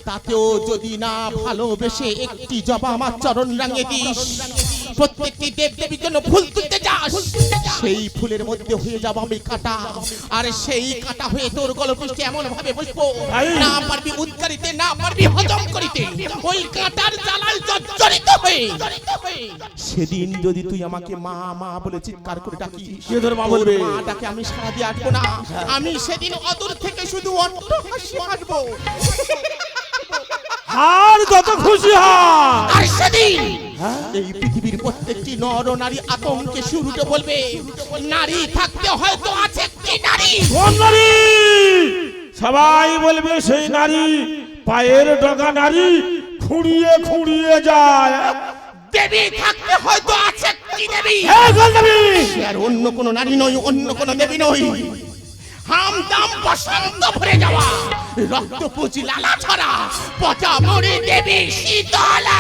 [SPEAKER 2] তাতেও যদি না ভালোবেসে একটি জবা আমার চরণ রাঙে দিস, প্রত্যেকটি দেব দেবীর জন্য ফুল তুলতে যাস, সেই ফুলের মধ্যে হয়ে যাব আমি কাঁটা, আর সেই কাঁটা হয়ে তোর গলপৃষ্ঠে এমন ভাবে বসবো, না পারবি উদ্গারিতে, না পারবি হজম করিতে, ওই কাঁটার জ্বালায় জর্জরিত হয়ে। সেদিন যদি তুই আমাকে মা মা বলে চিৎকার করে ডাকিস,
[SPEAKER 4] কে তোর মা বলবে?
[SPEAKER 2] মাটাকে আমি সারা দিয়ে আসবো না। আমি সেদিন অদূর থেকে শুধু অট্ট হাসি হাসবো,
[SPEAKER 4] আর যত খুশি হয়।
[SPEAKER 2] আর সেদিন এই পৃথিবীর প্রত্যেকটি নর নারী আতঙ্কে শুরুতে বলবে, নারী থাকতে হয়তো আছে একটি নারী।
[SPEAKER 4] কোন নারী? সবাই বলবে সেই নারী, পায়ের ডগা নারী, খুঁড়িয়ে খুঁড়িয়ে যায়।
[SPEAKER 2] দেবী থাকতে হয়তো আছে একটি দেবী।
[SPEAKER 4] হ্যাঁ, কোন দেবী?
[SPEAKER 2] সে আর অন্য কোনো নারী নয়, অন্য কোনো দেবী নয়। হামদাম বসন্ত ভরে যাওয়া, রক্তপুচি লালা ছড়া, পচা মরে দেবী শীতলা।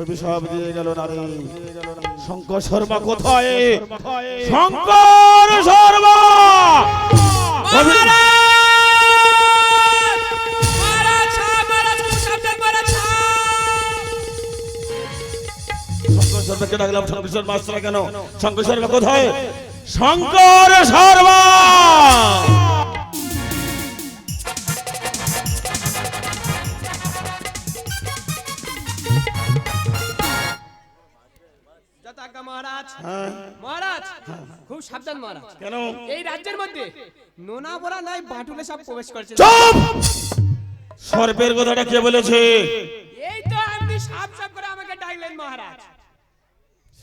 [SPEAKER 4] অভিশাপ দিয়ে গেল নারী। শঙ্কর শর্মা কোথায়? শঙ্কর শর্মা! শঙ্কর শর্মাকে ডাকলাম, শঙ্কর শর্মা আসছে না কেন? শঙ্কর শর্মা কোথায়? শঙ্কর শর্মা!
[SPEAKER 5] মহারাজ, মহারাজ খুব সাবধান মহারাজ।
[SPEAKER 4] কেন?
[SPEAKER 5] এই রাজ্যের মধ্যে নোনা বড়া নাই বাটুলে সব প্রবেশ করছে।
[SPEAKER 4] চুপ! সর্পের কথাটা কে বলেছে?
[SPEAKER 5] এই তো আপনি সাপ সাপ করে আমাকে ডাকলেন মহারাজ।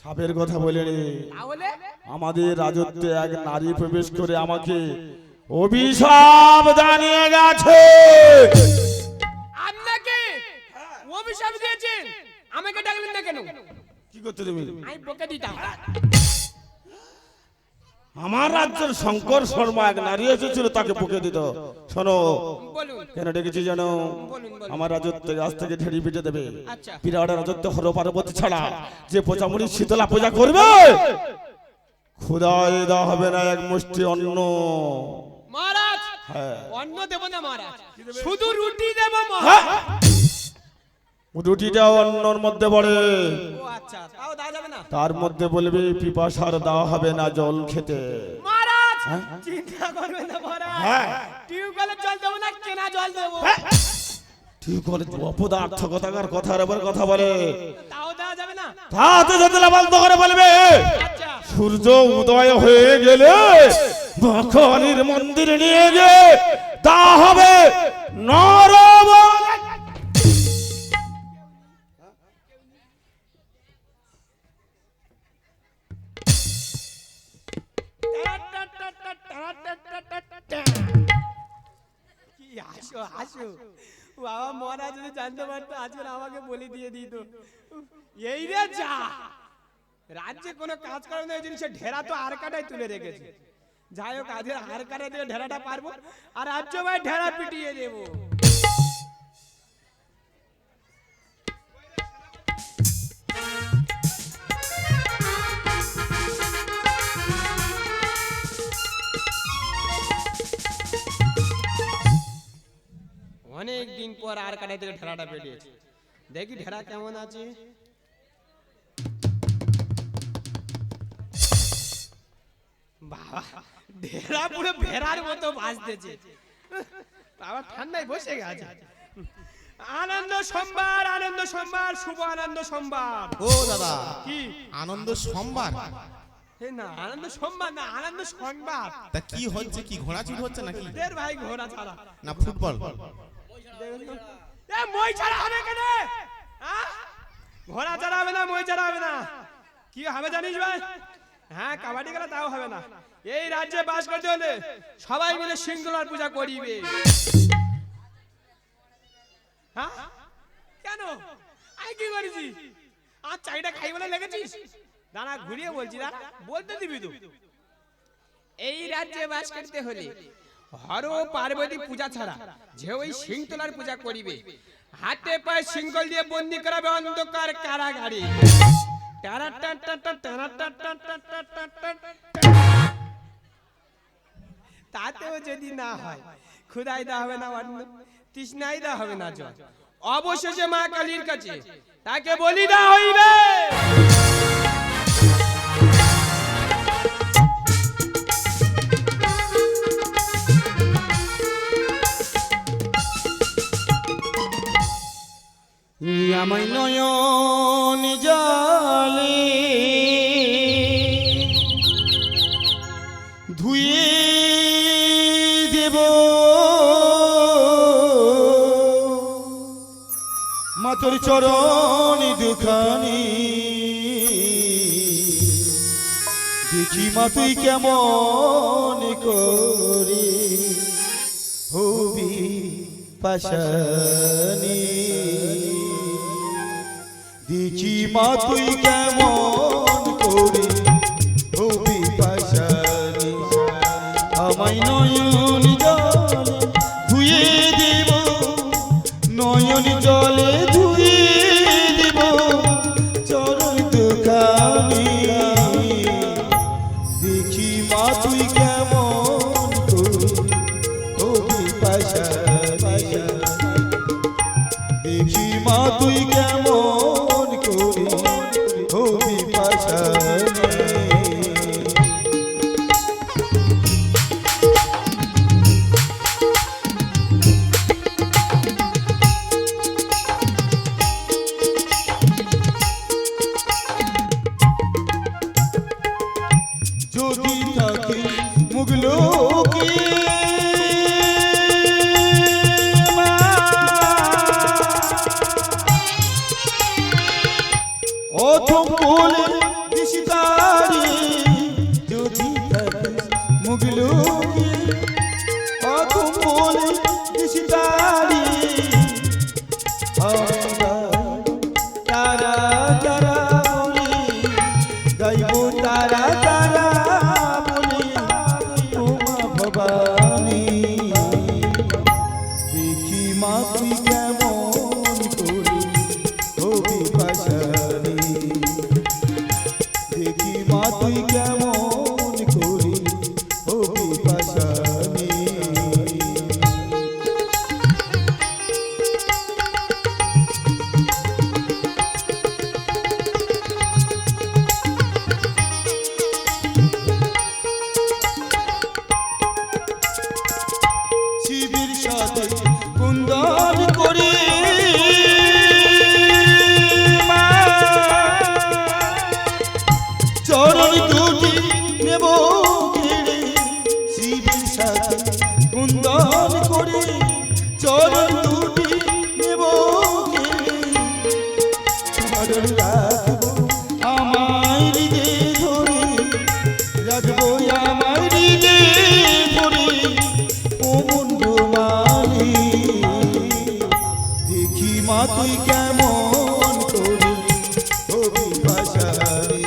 [SPEAKER 4] সাপের কথা বলেনি,
[SPEAKER 5] তাহলে
[SPEAKER 4] আমাদের রাজত্বে এক নারী প্রবেশ করে আমাকে অভিশাপ জানিয়ে গেছে।
[SPEAKER 5] আপনাকে অভিশাপ দিয়েছেন, আমাকে ডাকলেন না কেন?
[SPEAKER 4] কি করতে তুমি?
[SPEAKER 5] আমি বকে দিতাম।
[SPEAKER 4] আমার রাজ্যের শঙ্কর শর্মা এক নারী এসেছিল, তাকে বকে দিত। শোনো,
[SPEAKER 5] বলুন
[SPEAKER 4] কেন ডেকেছি জানো?
[SPEAKER 5] বলুন বলুন।
[SPEAKER 4] আমার রাজত্বে আজ থেকে ঢেড়ি পিটে দেবে।
[SPEAKER 5] আচ্ছা।
[SPEAKER 4] বিরাট রাজত্ব হলো পার্বতী ছাড়া, যে পচামুড়ি শীতলা পূজা করবে ক্ষুধায় দেওয়া হবে না এক মুষ্টি অন্ন।
[SPEAKER 5] মহারাজ,
[SPEAKER 4] হ্যাঁ।
[SPEAKER 5] অন্ন দেব না মহারাজ, শুধু রুটি দেব
[SPEAKER 4] হ্যাঁ?
[SPEAKER 5] মহারাজ।
[SPEAKER 4] রুটিটাও অন্নর মধ্যে পড়ে,
[SPEAKER 5] ও আচ্ছা, তাও দেওয়া যাবে না
[SPEAKER 4] তার মধ্যে বলবি পিপাসার দেওয়া হবে না জল খেতে।
[SPEAKER 5] মহারাজ। চিন্তা করবেন না মহারাজ,
[SPEAKER 4] হ্যাঁ।
[SPEAKER 5] টিউবওয়েলের জল দেবো না কেনা জল দেবো?
[SPEAKER 4] ঠিক বলে, অপদার্থ কথাকার কথার আবার কথা বলে।
[SPEAKER 5] তাও দেওয়া যাবে না?
[SPEAKER 4] তাতে যদি বন্ধ করে বলবে
[SPEAKER 5] আচ্ছা।
[SPEAKER 4] সূর্য উদয় হয়ে গেলে মকলির মন্দিরে নিয়ে গিয়ে তা হবে নরম।
[SPEAKER 5] কি আসো আসো বাবা, মহারাজ যদি জানতে পারতো আজকে আমাকে বলে দিয়ে দিত। এই রে যা, রাজ্যে কোনো কাজ করার নেই, সে ঢেরা তো আর কাটাই তুলে রেখেছে। যাই হোক, আজকে আর কাটা দিয়ে ঢেরাটা পারবো, আর রাজ্য ভাই ঢেরা পিটিয়ে দেবো। অনেক দিন পর আর কাটা থেকে ঢেরাটা বেরিয়েছে, দেখি ঢেরা কেমন আছে। বাবা, ঢেরা পুরো ভেড়ার মতো বাজতেছে। বাবা ঠান্ডায় বসে গেছে। আনন্দ সোমবার, আনন্দ সোমবার, শুভ আনন্দ সোমবার।
[SPEAKER 2] ও দাদা,
[SPEAKER 5] কি
[SPEAKER 2] আনন্দ সোমবার?
[SPEAKER 5] এ না আনন্দ সংবাদ না, আনন্দ সংবাদ।
[SPEAKER 2] তা কি হচ্ছে, কি ঘোড়া চুর হচ্ছে নাকি?
[SPEAKER 5] দের ভাই ঘোড়া ছাড়া
[SPEAKER 2] না ফুটবল?
[SPEAKER 5] এ মই ছাড়া হবে কেন? হ্যাঁ ঘোড়া ছাড়া হবে না, মই ছাড়া হবে না। কি হবে জানিস ভাই? হ্যাঁ কাবাডি খেলা তাও হবে না। এই রাজ্যে বাস করতে হলে সবাই মিলে সিংহলার পূজা করিবে। হ্যাঁ কেন আই কি করেছি? আর চাইটা খাই বলে লেগেছিস? দাঁড়া ঘুরিয়ে বলছি, দাঁড়া বলতে দিবি তো। এই রাজ্যে বাস করতে হলে হর পার্বতী পূজা ছাড়া যে ওই সিংহলার পূজা করিবে, হাতে পায়ে সিংহল দিয়ে বন্দি করাবে অন্ধকার কারাগারে। তাতেও যদি না হয়, ক্ষুধাই দা হবে না অন্ন, তৃষ্ণাই দা হবে না জল, অবশেষে মা কালীর কাছে তাকে বলি দা হইবে।
[SPEAKER 3] আমায় নয়ন জলে ধুয়ে দেব মাতর চরণ দুখানি, দেখি মা তুই কেমন করে হবি পাশানি, দেখি মা তুই কেমন করে হবি পাশানি। আমায় নয়ন জলে ধুয়ে দেব, নয়ন জলে ধুয়ে দেব চরণ দুখানি, দেখি মা তুই কেমন করে হবি পাশানি, দেখি মা তুই কেমন করে হবি পাশানি। যদি থাকে মুগলো কি অথম বলে দিশিতারি, যদি থাকে মুগলো কি অথম বলে দিশিতারি, আমরা তারা তারা বলি গাইব তারা তারা বলি উমা ভবানী, দেখি মা তুই কেমন করে হবি পাশানি, দেখি মা তুই কেমন করে হবি পাশানি। শিবের সাথে কুন্দন করে মা চরণ দুটি নেব ঘিরে, শিবের সাথে কুন্দন করে চরণ দুটি নেব ঘিরে, চরণ রাখবো আমায় হৃদয়ে ধরে, রাখবো আমায় হৃদয়ে ধরে ওমন রোমালি, দেখি মা তুই কেমন করে হবি পাশানি,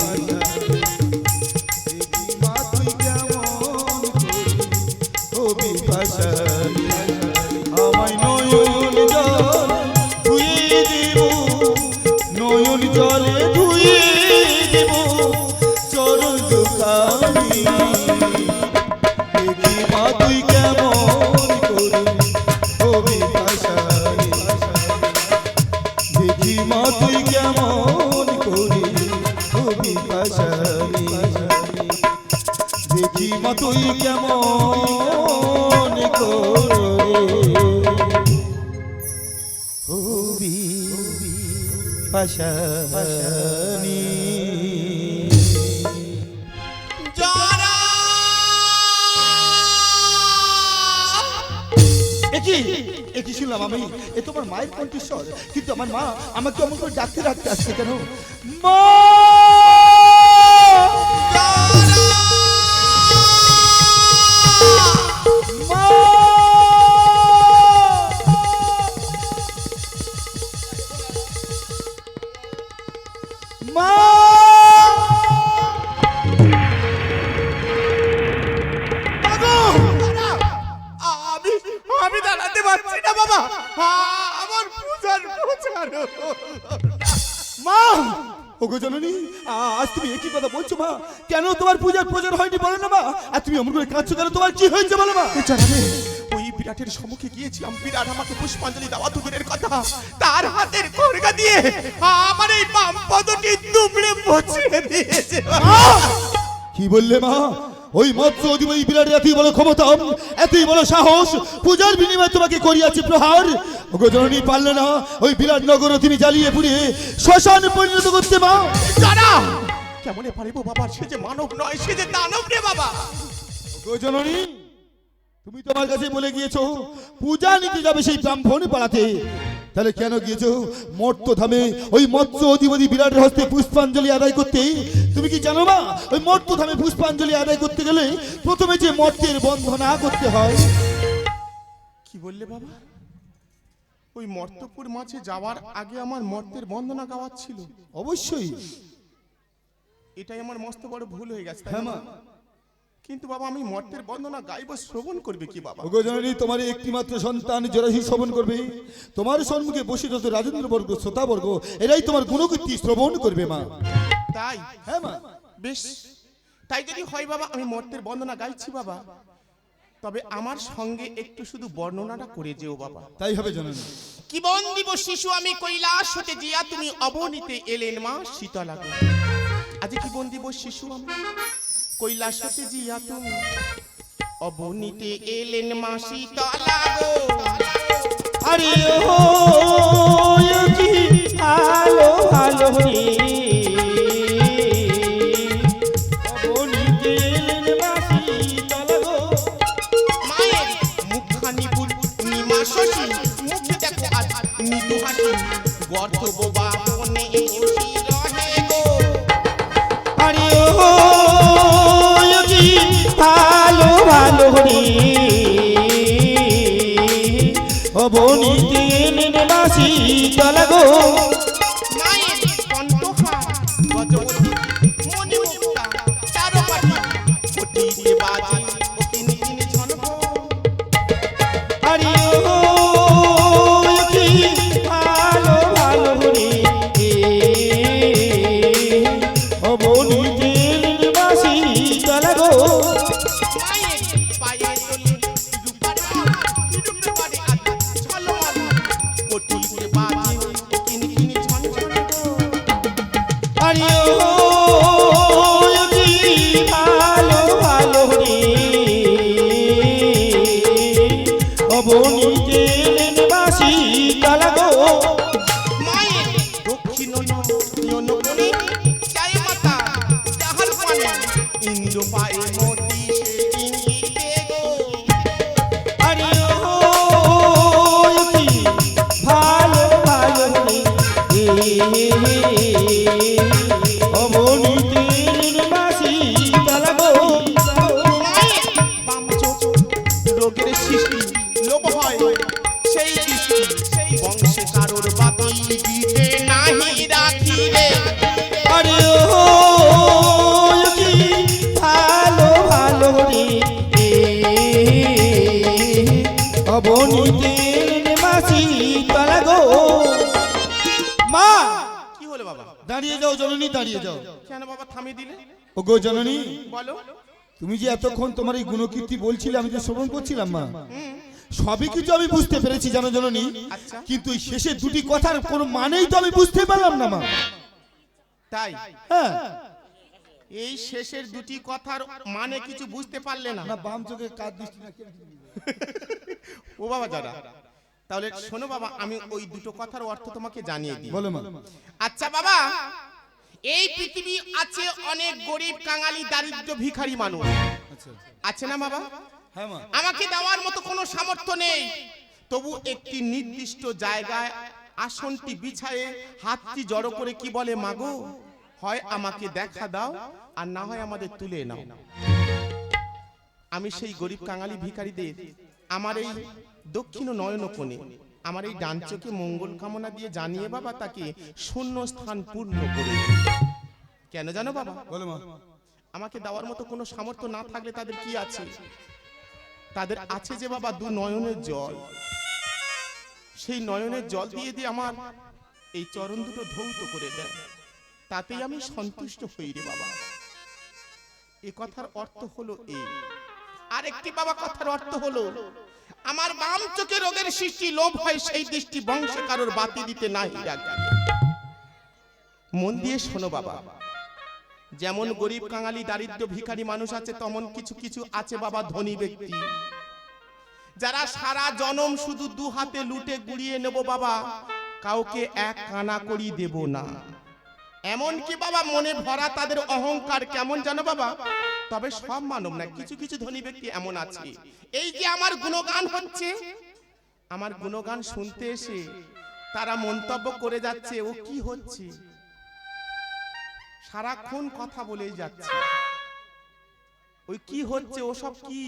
[SPEAKER 3] দেখি মা তুই কেমন করে হবি পাশানি। আমায় নয়ন জলে ধুয়ে দেব, নয়ন জলে ধুয়ে দেব চরণ দুখানি, দেখি মা তুই কেমন করে হবি পাশানি, দেখি মা তুই কেমন করে হবি পাশানি, দেখি মা তুই কেমন করে হবি পাশানি। কি শুনলাম আমি? এ তোমার মায়ের কণ্ঠস্বর, কিন্তু আমার মা আমাকে অমন করে ডাকতে ডাকতে আসছে কেন? মা! মা! মা!
[SPEAKER 2] আমি দাঁড়াতে পারছি না বাবা, আমার পূজার পৌঁছানো।
[SPEAKER 3] মা! ওগো জননী, আজ তুমি একই কথা বলছো মা? কেন তোমার পূজার প্রচার হয়নি বলো না মা? আর তুমি অমন করে কাঁদছো কেন? তোমার কি হয়েছে বলো মা?
[SPEAKER 2] জানাবে ওই বিরাটের সম্মুখে গিয়েছিলাম, বিরাট আমাকে পুষ্পাঞ্জলি দেওয়া দূরের কথা, তার হাতের খড়গা দিয়ে আমার এই বাম পদটি দুমড়ে মুচড়ে দিয়েছে।
[SPEAKER 3] কি বললে মা? ওই মৎস্য অধিপতি বিরাট এতই বড় ক্ষমতা, এতই বড় সাহস, পূজার বিনিময়ে তোমাকে করিয়াছে প্রহার। ওগো জননী, পারলে না ওই বিরাট নগর তুমি জ্বালিয়ে পুড়িয়ে শ্মশানে পরিণত করতে মা?
[SPEAKER 2] জানা কেমনে পারিব বাবা, সে যে মানব নয়, সে যে দানব রে বাবা।
[SPEAKER 3] ওগো জননী, তুমি তোমার কাছে বলে গিয়েছো পূজা নিতে যাবে সেই ব্রাহ্মণ পাড়াতে, তাহলে কেন গিয়েছো মর্ত ধামে ওই মৎস্য অধিপতি বিরাটের হস্তে পুষ্পাঞ্জলি আদায় করতে? তুমি কি জানো না ওই মর্ত ধামে পুষ্পাঞ্জলি আদায় করতে গেলে প্রথমে যে মর্তের বন্ধনা করতে হয়?
[SPEAKER 2] কি বললে বাবা? ওই মর্তপুর মাঝে যাওয়ার আগে আমার মর্তের বন্দনা গাওয়ার ছিল?
[SPEAKER 3] অবশ্যই।
[SPEAKER 2] এটাই আমার মস্ত বড় ভুল হয়ে গেছে।
[SPEAKER 3] হ্যাঁ মা।
[SPEAKER 2] কিন্তু বাবা আমি মর্তের বন্দনা গাইব, শ্রবণ করবে কি বাবা?
[SPEAKER 3] ওগো জননী, তোমার একটি মাত্র সন্তান জরাসি শ্রবণ করবে, তোমার সম্মুখে বসে যত রাজেন্দ্র বর্গ শ্রোতা বর্গ এরাই তোমার গুণকীর্তি শ্রবণ করবে মা।
[SPEAKER 2] তাই?
[SPEAKER 3] হ্যাঁ মা।
[SPEAKER 2] বেশ, তাই যদি হয় বাবা, আমি মর্তের বন্দনা গাইছি বাবা, তবে আমার সঙ্গে একটু শুধু বর্ণনাটা করে যেও বাবা।
[SPEAKER 3] তাই হবে জননী।
[SPEAKER 2] কি বন্দিব শিশু আমি কৈলাস হতে জিয়া, তুমি অবনীতে এলেন মা শীতলা গো। আজ কি বন্দিব শিশু আমি কৈলাস হতে জিয়া, তুমি অবনীতে এলেন মা শীতলা গো।
[SPEAKER 4] আরে ও কি ভালো ভালো রে, অবনীতে এলেন মা শীতলা গো।
[SPEAKER 2] মায়ের মুখখানি পূর্ণিমা শশী, মুখে দেখো আজ মৃদু হাসি, গর্ত বোবা মনে বসি রহে গো।
[SPEAKER 4] আরে ও কি ভালো ভালো রে, অবনীতে এলেন মা শীতলা গো।
[SPEAKER 2] মায়ের কণ্ঠহার গজবতী মনে মুক্তা চারো পাটি, ঘটিতে বাজে ও কিন কিন ঝনক।
[SPEAKER 4] আরে ও কি ভালো ভালো রে, অবনীতে এলেন মা শীতলা গো।
[SPEAKER 2] মায়ের পায়ে তোলে রূপার মালা, রূপে পারে আধা ঝলমল, ঘটিতে বাজে ও কিন কিন ঝনঝন গো।
[SPEAKER 4] আরে ও কি ভালো ভালো রে, অবনীতে এলেন মা শীতলা গো।
[SPEAKER 2] মায়ের দক্ষিণ নয়ন কোণে চায় মাতা, যাহার পানে ইন্দ্র পায়ে মতি সে ইঙ্গিতে গো।
[SPEAKER 4] আরে ও কি ভালো ভালো রে, অবনীতে এলেন মা শীতলা গো।
[SPEAKER 2] মায়ের বাম চোখ রোগের সৃষ্টি, লোভ হয় সেই দৃষ্টি, বংশে কারোর বাতি দিতে নাহি রাখি রে।
[SPEAKER 4] আরে ও কি ভালো ভালো রে, অবনীতে এলেন মা শীতলা গো।
[SPEAKER 3] মা!
[SPEAKER 2] কি হলো বাবা?
[SPEAKER 3] দাঁড়িয়ে যাও জননী, দাঁড়িয়ে যাও।
[SPEAKER 2] কেন বাবা থামিয়ে দিলে?
[SPEAKER 3] ওগো জননী,
[SPEAKER 2] বলো।
[SPEAKER 3] তুমি যে এতক্ষণ তোমার এই গুণকীর্তি বলছিলে, আমি যে শ্রবণ করছিলাম মা, সবই কিছু আমি বুঝতে পেরেছি জানো জননী,
[SPEAKER 2] আচ্ছা।
[SPEAKER 3] কিন্তু এই শেষের দুটি কথার কোনো মানেই তো আমি বুঝতে পারলাম না মা।
[SPEAKER 2] তাই?
[SPEAKER 3] হ্যাঁ।
[SPEAKER 2] এই শেষের দুটি কথার মানে কিছু বুঝতে পারলে না?
[SPEAKER 3] না, বাম চোখে কাজ দৃষ্টি না।
[SPEAKER 2] ও বাবা যারা, তাহলে শোনো বাবা, আমি ওই দুটো কথার অর্থ তোমাকে জানিয়ে দিই।
[SPEAKER 3] বলো মা।
[SPEAKER 2] আচ্ছা বাবা, এই পৃথিবী আছে অনেক গরিব কাঙালি দারিদ্র ভিখারি মানুষ,
[SPEAKER 3] আচ্ছা।
[SPEAKER 2] আছে না বাবা?
[SPEAKER 3] হ্যাঁ মা।
[SPEAKER 2] আমাকে দেওয়ার মতো কোনো সামর্থ্য নেই, তবু একটি নির্দিষ্ট জায়গায় আসনটি বিছায়ে হাতটি জড়ো করে কি বলে, মাগো হয় আমাকে দেখা দাও আর না হয় আমাদের তুলে নাও। আমি সেই গরিব কাঙালি ভিখারিদের আমার এই দক্ষিণ নয়ন কোণে আমার এই ডান চোখে মঙ্গল কামনা দিয়ে জানিয়ে বাবা তাকে শূন্য স্থান পূর্ণ করে দিই। কেন জানো বাবা?
[SPEAKER 3] বলো মা।
[SPEAKER 2] আমাকে দেওয়ার মতো কোনো সামর্থ্য না থাকলে তাদের কি আছে? তাদের আছে যে বাবা দু নয়নের জল। সেই নয়নের জল দিয়ে দিয়ে আমার এই চরণ দুটো ধৌত করে দেয়, তাতেই আমি সন্তুষ্ট হই রে বাবা। এ কথার অর্থ হলো এই। আরেকটি বাবা কথার অর্থ হলো, আমার বাম চোখে রোগের সৃষ্টি লোভ হয়, সেই দৃষ্টি বংশে কারোর বাতি দিতে নাই রাখি। মন দিয়ে শোনো বাবা, যেমন গরিব কাঙালি দারিদ্র ভিখারি মানুষ আছে, তেমন কিছু কিছু আছে বাবা ধনী ব্যক্তি, যারা সারা জনম শুধু দু হাতে লুটে গুড়িয়ে নেব বাবা, কাউকে এক কানা করি দেব না। এমন কি বাবা মনে ভরা তাদের অহংকার, কেমন জানো বাবা? তবে সব মানব না, কিছু কিছু ধনী ব্যক্তি এমন আছে, এই যে আমার গুণগান হচ্ছে, আমার গুণগান শুনতে এসে তারা মন্তব্য করে যাচ্ছে, ও কি হচ্ছে, সারাক্ষণ কথা বলেই যাচ্ছে, ওই কি হচ্ছে, ওসব কি,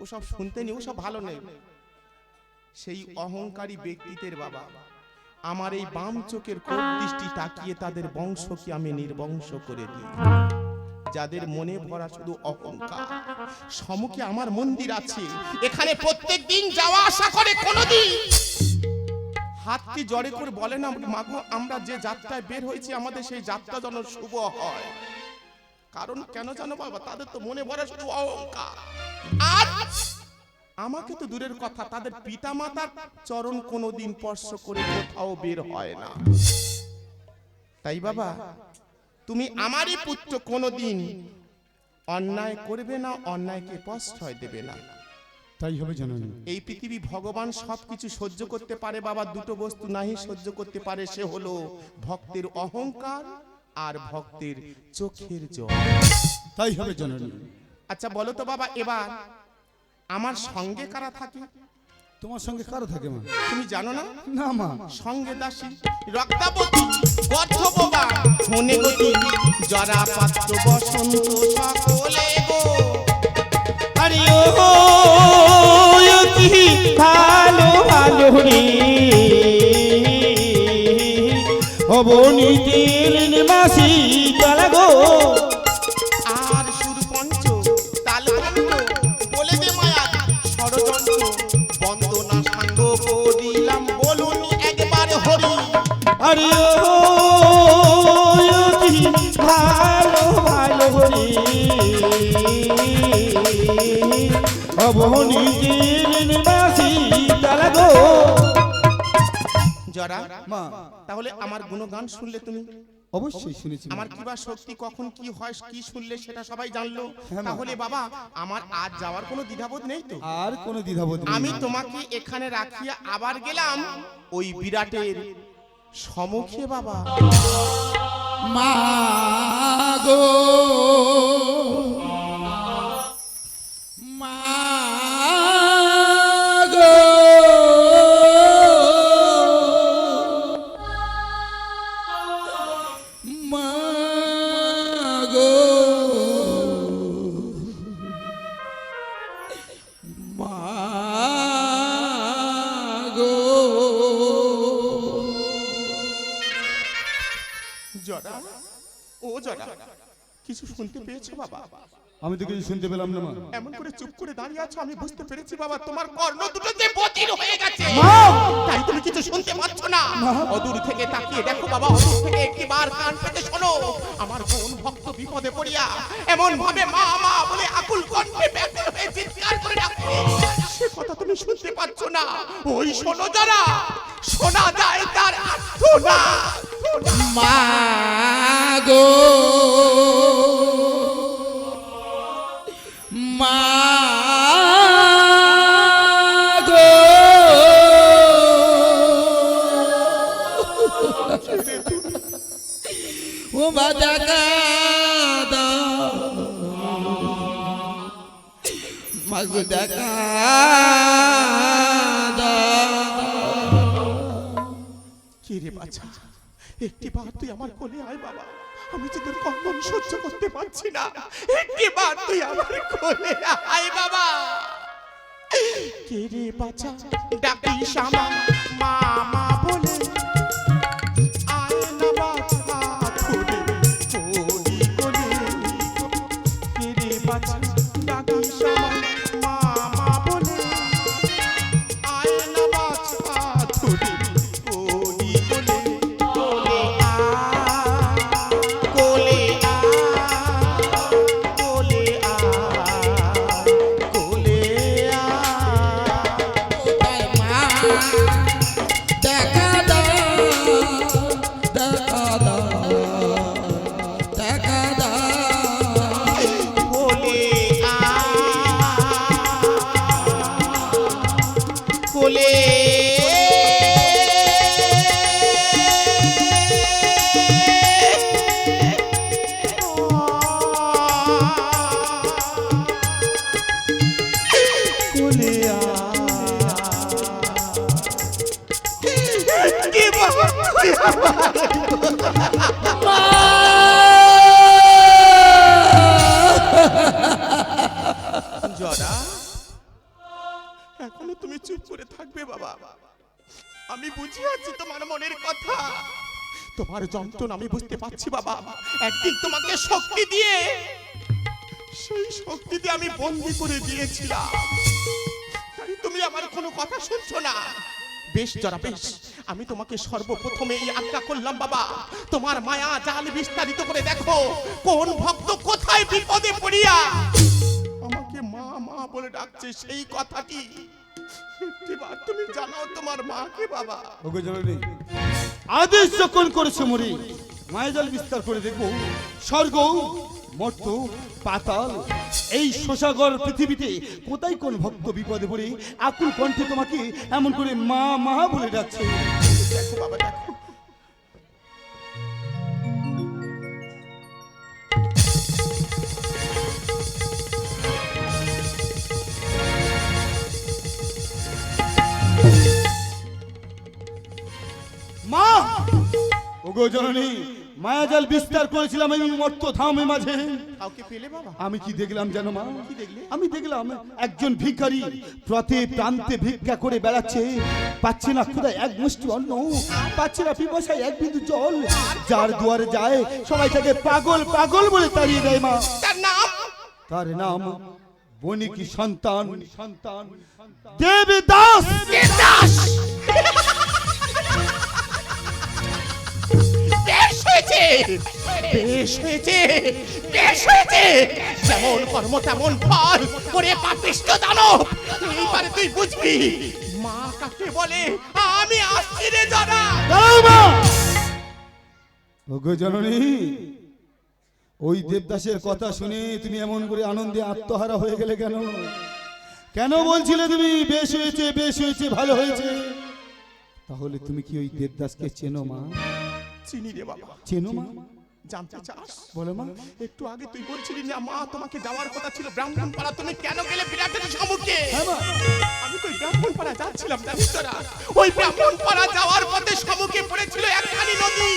[SPEAKER 2] ওসব শুনতে নি, ওসব ভালো নেই। সেই অহংকারী ব্যক্তিদের বাবা আমার এই বাম চোখের কোপ দৃষ্টি তাকিয়ে তাদের বংশকে আমি নির্বংশ করে দিই। যাদের মনে ভরা শুধু অহংকার, সম্মুখে আমার মন্দির আছে, এখানে প্রত্যেক দিন যাওয়া আসা করে, কোনদিন হাতটি জড়ে করে বলে না, মাগো আমরা যে যাত্রায় বের হয়েছি আমাদের সেই যাত্রা যেন শুভ হয়। কারণ কেন জানো বাবা? তাদের তো মনে ভরা শুধু অহংকার। আর আমাকে তো দূরের কথা, তাদের পিতা মাতার চরণ কোনোদিন স্পর্শ করে কোথাও বের হয় না। তাই বাবা তুমি আমারই পুত্র, কোনোদিন অন্যায় করবে না, অন্যায়কে প্রশ্রয় দেবে না।
[SPEAKER 3] তাই হবে জননী।
[SPEAKER 2] এই পৃথিবী ভগবান সবকিছু সহ্য করতে পারে বাবা, দুটো বস্তু নাহি সহ্য করতে পারে, সে হলো ভক্তের অহংকার আর ভক্তের চোখের জল।
[SPEAKER 3] তাই হবে জননী।
[SPEAKER 2] আচ্ছা বলো তো বাবা, এবার আমার সঙ্গে কারা থাকে?
[SPEAKER 3] তোমার সঙ্গে কারো থাকে মা?
[SPEAKER 2] তুমি জানো না?
[SPEAKER 3] না মা।
[SPEAKER 2] সঙ্গে দাসী, রক্তাবতী, গর্ধববা, মনে গতি, জরা পাত্র, বসন্ত সকলে গো।
[SPEAKER 4] আরে ও কি ভালো ভালো রে অবনীতির নিবাসী তারা গো।
[SPEAKER 2] আর সুরপঞ্চ, তালপঞ্চ, বলে দে মায়া ষড়যন্ত্র, বন্দনা সাঙ্গ করিলাম, বলুন একবার হরি।
[SPEAKER 4] আরে ও কি ভালো ভালো রে অবনীতির নিবাসী তারা গো।
[SPEAKER 2] জরা
[SPEAKER 3] মা
[SPEAKER 2] তাহলে আমার গুণগান শুনলে তুমি?
[SPEAKER 3] অবশ্যই শুনেছি মা।
[SPEAKER 2] আমার কিবা শক্তি কখন কি হয়, কি শুনলে সেটা সবাই জানলো।
[SPEAKER 3] হ্যাঁ মা।
[SPEAKER 2] তাহলে বাবা আমার আজ যাওয়ার কোনো দ্বিধাবোধ নেই তো?
[SPEAKER 3] আর কোনো দ্বিধাবোধ নেই।
[SPEAKER 2] আমি তোমাকে এখানে রাখিয়া আবার গেলাম ওই বিরাটের সম্মুখে বাবা।
[SPEAKER 1] মাগো মাগো মাগো মাগো।
[SPEAKER 2] জরা, ও জরা, কিছু শুনতে পেয়েছো বাবা?
[SPEAKER 3] আমি তো কিছু শুনতে পেলাম না মা।
[SPEAKER 2] এমন করে চুপ করে দাঁড়িয়ে আছো, আমি বুঝতে পেরেছি বাবা তোমার কর্ণ দুটো যে বধির হয়ে গেছে, তাই তুমি কিছু শুনতে পাচ্ছ না। অদূর থেকে তাকিয়ে দেখো বাবা, অদূর থেকে একবার কান পেতে শোনো। আমার কোন ভক্ত বিপদে পড়িয়া এমন ভাবে মা মা বলে আকুল কণ্ঠে ব্যাকুল হয়ে চিৎকার করে ডাকে, সে কথা তুমি শুনতে পাচ্ছ না। ওই শোনো যারা, শোনা যায় তার আর্তনাদ।
[SPEAKER 1] মাগো মাগো ও বাজা কাদা মাগো দেখা
[SPEAKER 2] রে বাছা, একটি বার তুই আমার কোলে আয় বাবা, আমি যে তোর কম্পন সহ্য করতে পারছি না, একটি বার তুই আমার কোলে আয় বাবা। কে রে বাছা ডাকি শ্যামা মামা বলে, আয় না বাছা ধরে তোরি কোলে। কে রে বাছা ডাকি শ্যামা মামা বলে, আয় না বাছা ধরে তোরি কোলে। কোলে আ, কোলে আ, কোলে আ, কোলে আ।
[SPEAKER 1] কোথায় মা দেখা দাও, দেখা দাও, দেখা দাও।
[SPEAKER 2] কোলে আ, কোলে কোলে আ। কি বাবা তুই জরা, এখনো তুমি চুপ করে থাকবে বাবা? আমি বুঝি আছি তোমার মনের কথা, তোমার যন্ত্রণা আমি বুঝতে পারছি বাবা। একদিন তোমাকে শক্তি দিয়ে, সেই শক্তি দিয়ে আমি বন্দি করে দিয়েছিলাম, তাই তুমি আমার কোনো কথা শুনছো না। বেশ জরা বেশ, আমি তোমাকে সর্বপ্রথমে এই আজ্ঞা করলাম বাবা, তোমার মায়া জাল বিস্তারিত করে দেখো, কোন ভক্ত কোথায় বিপদে পড়িয়া আমাকে মা মা বলে ডাকছে, সেই কথাটি একটিবার তুমি জানাও তোমার মাকে বাবা।
[SPEAKER 3] ওগো জননী, আদেশ যখন করেছো মরি, মায়াজাল বিস্তার করে দেখবো স্বর্গ, মর্ত, পাতাল, এই শোষাগর পৃথিবীতে কোথায় কোন ভক্ত বিপদে পড়ে আকুল কণ্ঠে তোমাকে এমন করে মা মা বলে ডাকছে।
[SPEAKER 2] দেখো বাবা দেখো।
[SPEAKER 3] মা, ওগো জননী, মায়াজাল বিস্তার করেছিলাম আমি মর্ত ধামে মাঝে।
[SPEAKER 2] কাউকে পেলে বাবা?
[SPEAKER 3] আমি কি দেখলাম জানো মা?
[SPEAKER 2] কি দেখলে?
[SPEAKER 3] আমি দেখলাম একজন ভিখারি পথে প্রান্তে ভিক্ষা করে বেড়াচ্ছে, পাচ্ছে না ক্ষুধায় এক মুষ্টি অন্ন, পাচ্ছে না পিপাসায় এক বিন্দু জল, যার দুয়ারে যায় সবাই তাকে পাগল পাগল বলে তাড়িয়ে দেয় মা।
[SPEAKER 2] তার নাম?
[SPEAKER 3] তার নাম বণিকী সন্তান সন্তান দেবদাস।
[SPEAKER 2] দেবদাস। বেশ হয়েছে, বেশ হয়েছে, বেশ হয়েছে, যেমন কর্ম তেমন ফল। ওরে পাপিষ্ঠ দানব, এইবারে তুই বুঝবি মা কাকে বলে। আমি আসছি রে জরা।
[SPEAKER 3] দাঁড়াও মা। ওগো জননী, ওই দেবদাসের কথা শুনে তুমি এমন করে আনন্দে আত্মহারা হয়ে গেলে কেন? কেন বলছিলে তুমি বেশ হয়েছে বেশ হয়েছে ভালো হয়েছে? তাহলে তুমি কি ওই দেবদাসকে চেনো মা?
[SPEAKER 2] চিনি রে বাবা।
[SPEAKER 3] চেনো মা?
[SPEAKER 2] জানতে চাস?
[SPEAKER 3] বলো মা।
[SPEAKER 2] একটু আগে তুই বলছিলি না মা তোমাকে যাওয়ার কথা ছিল ব্রাহ্মণ পাড়া, তুমি কেন গেলে বিরাটের সম্মুখে?
[SPEAKER 3] হ্যাঁ মা।
[SPEAKER 2] আমি তো ব্রাহ্মণ পাড়া যাচ্ছিলাম জানিস তোরা? ওই ব্রাহ্মণ পাড়া যাওয়ার পথে সম্মুখে পড়েছিল একখানি নদী,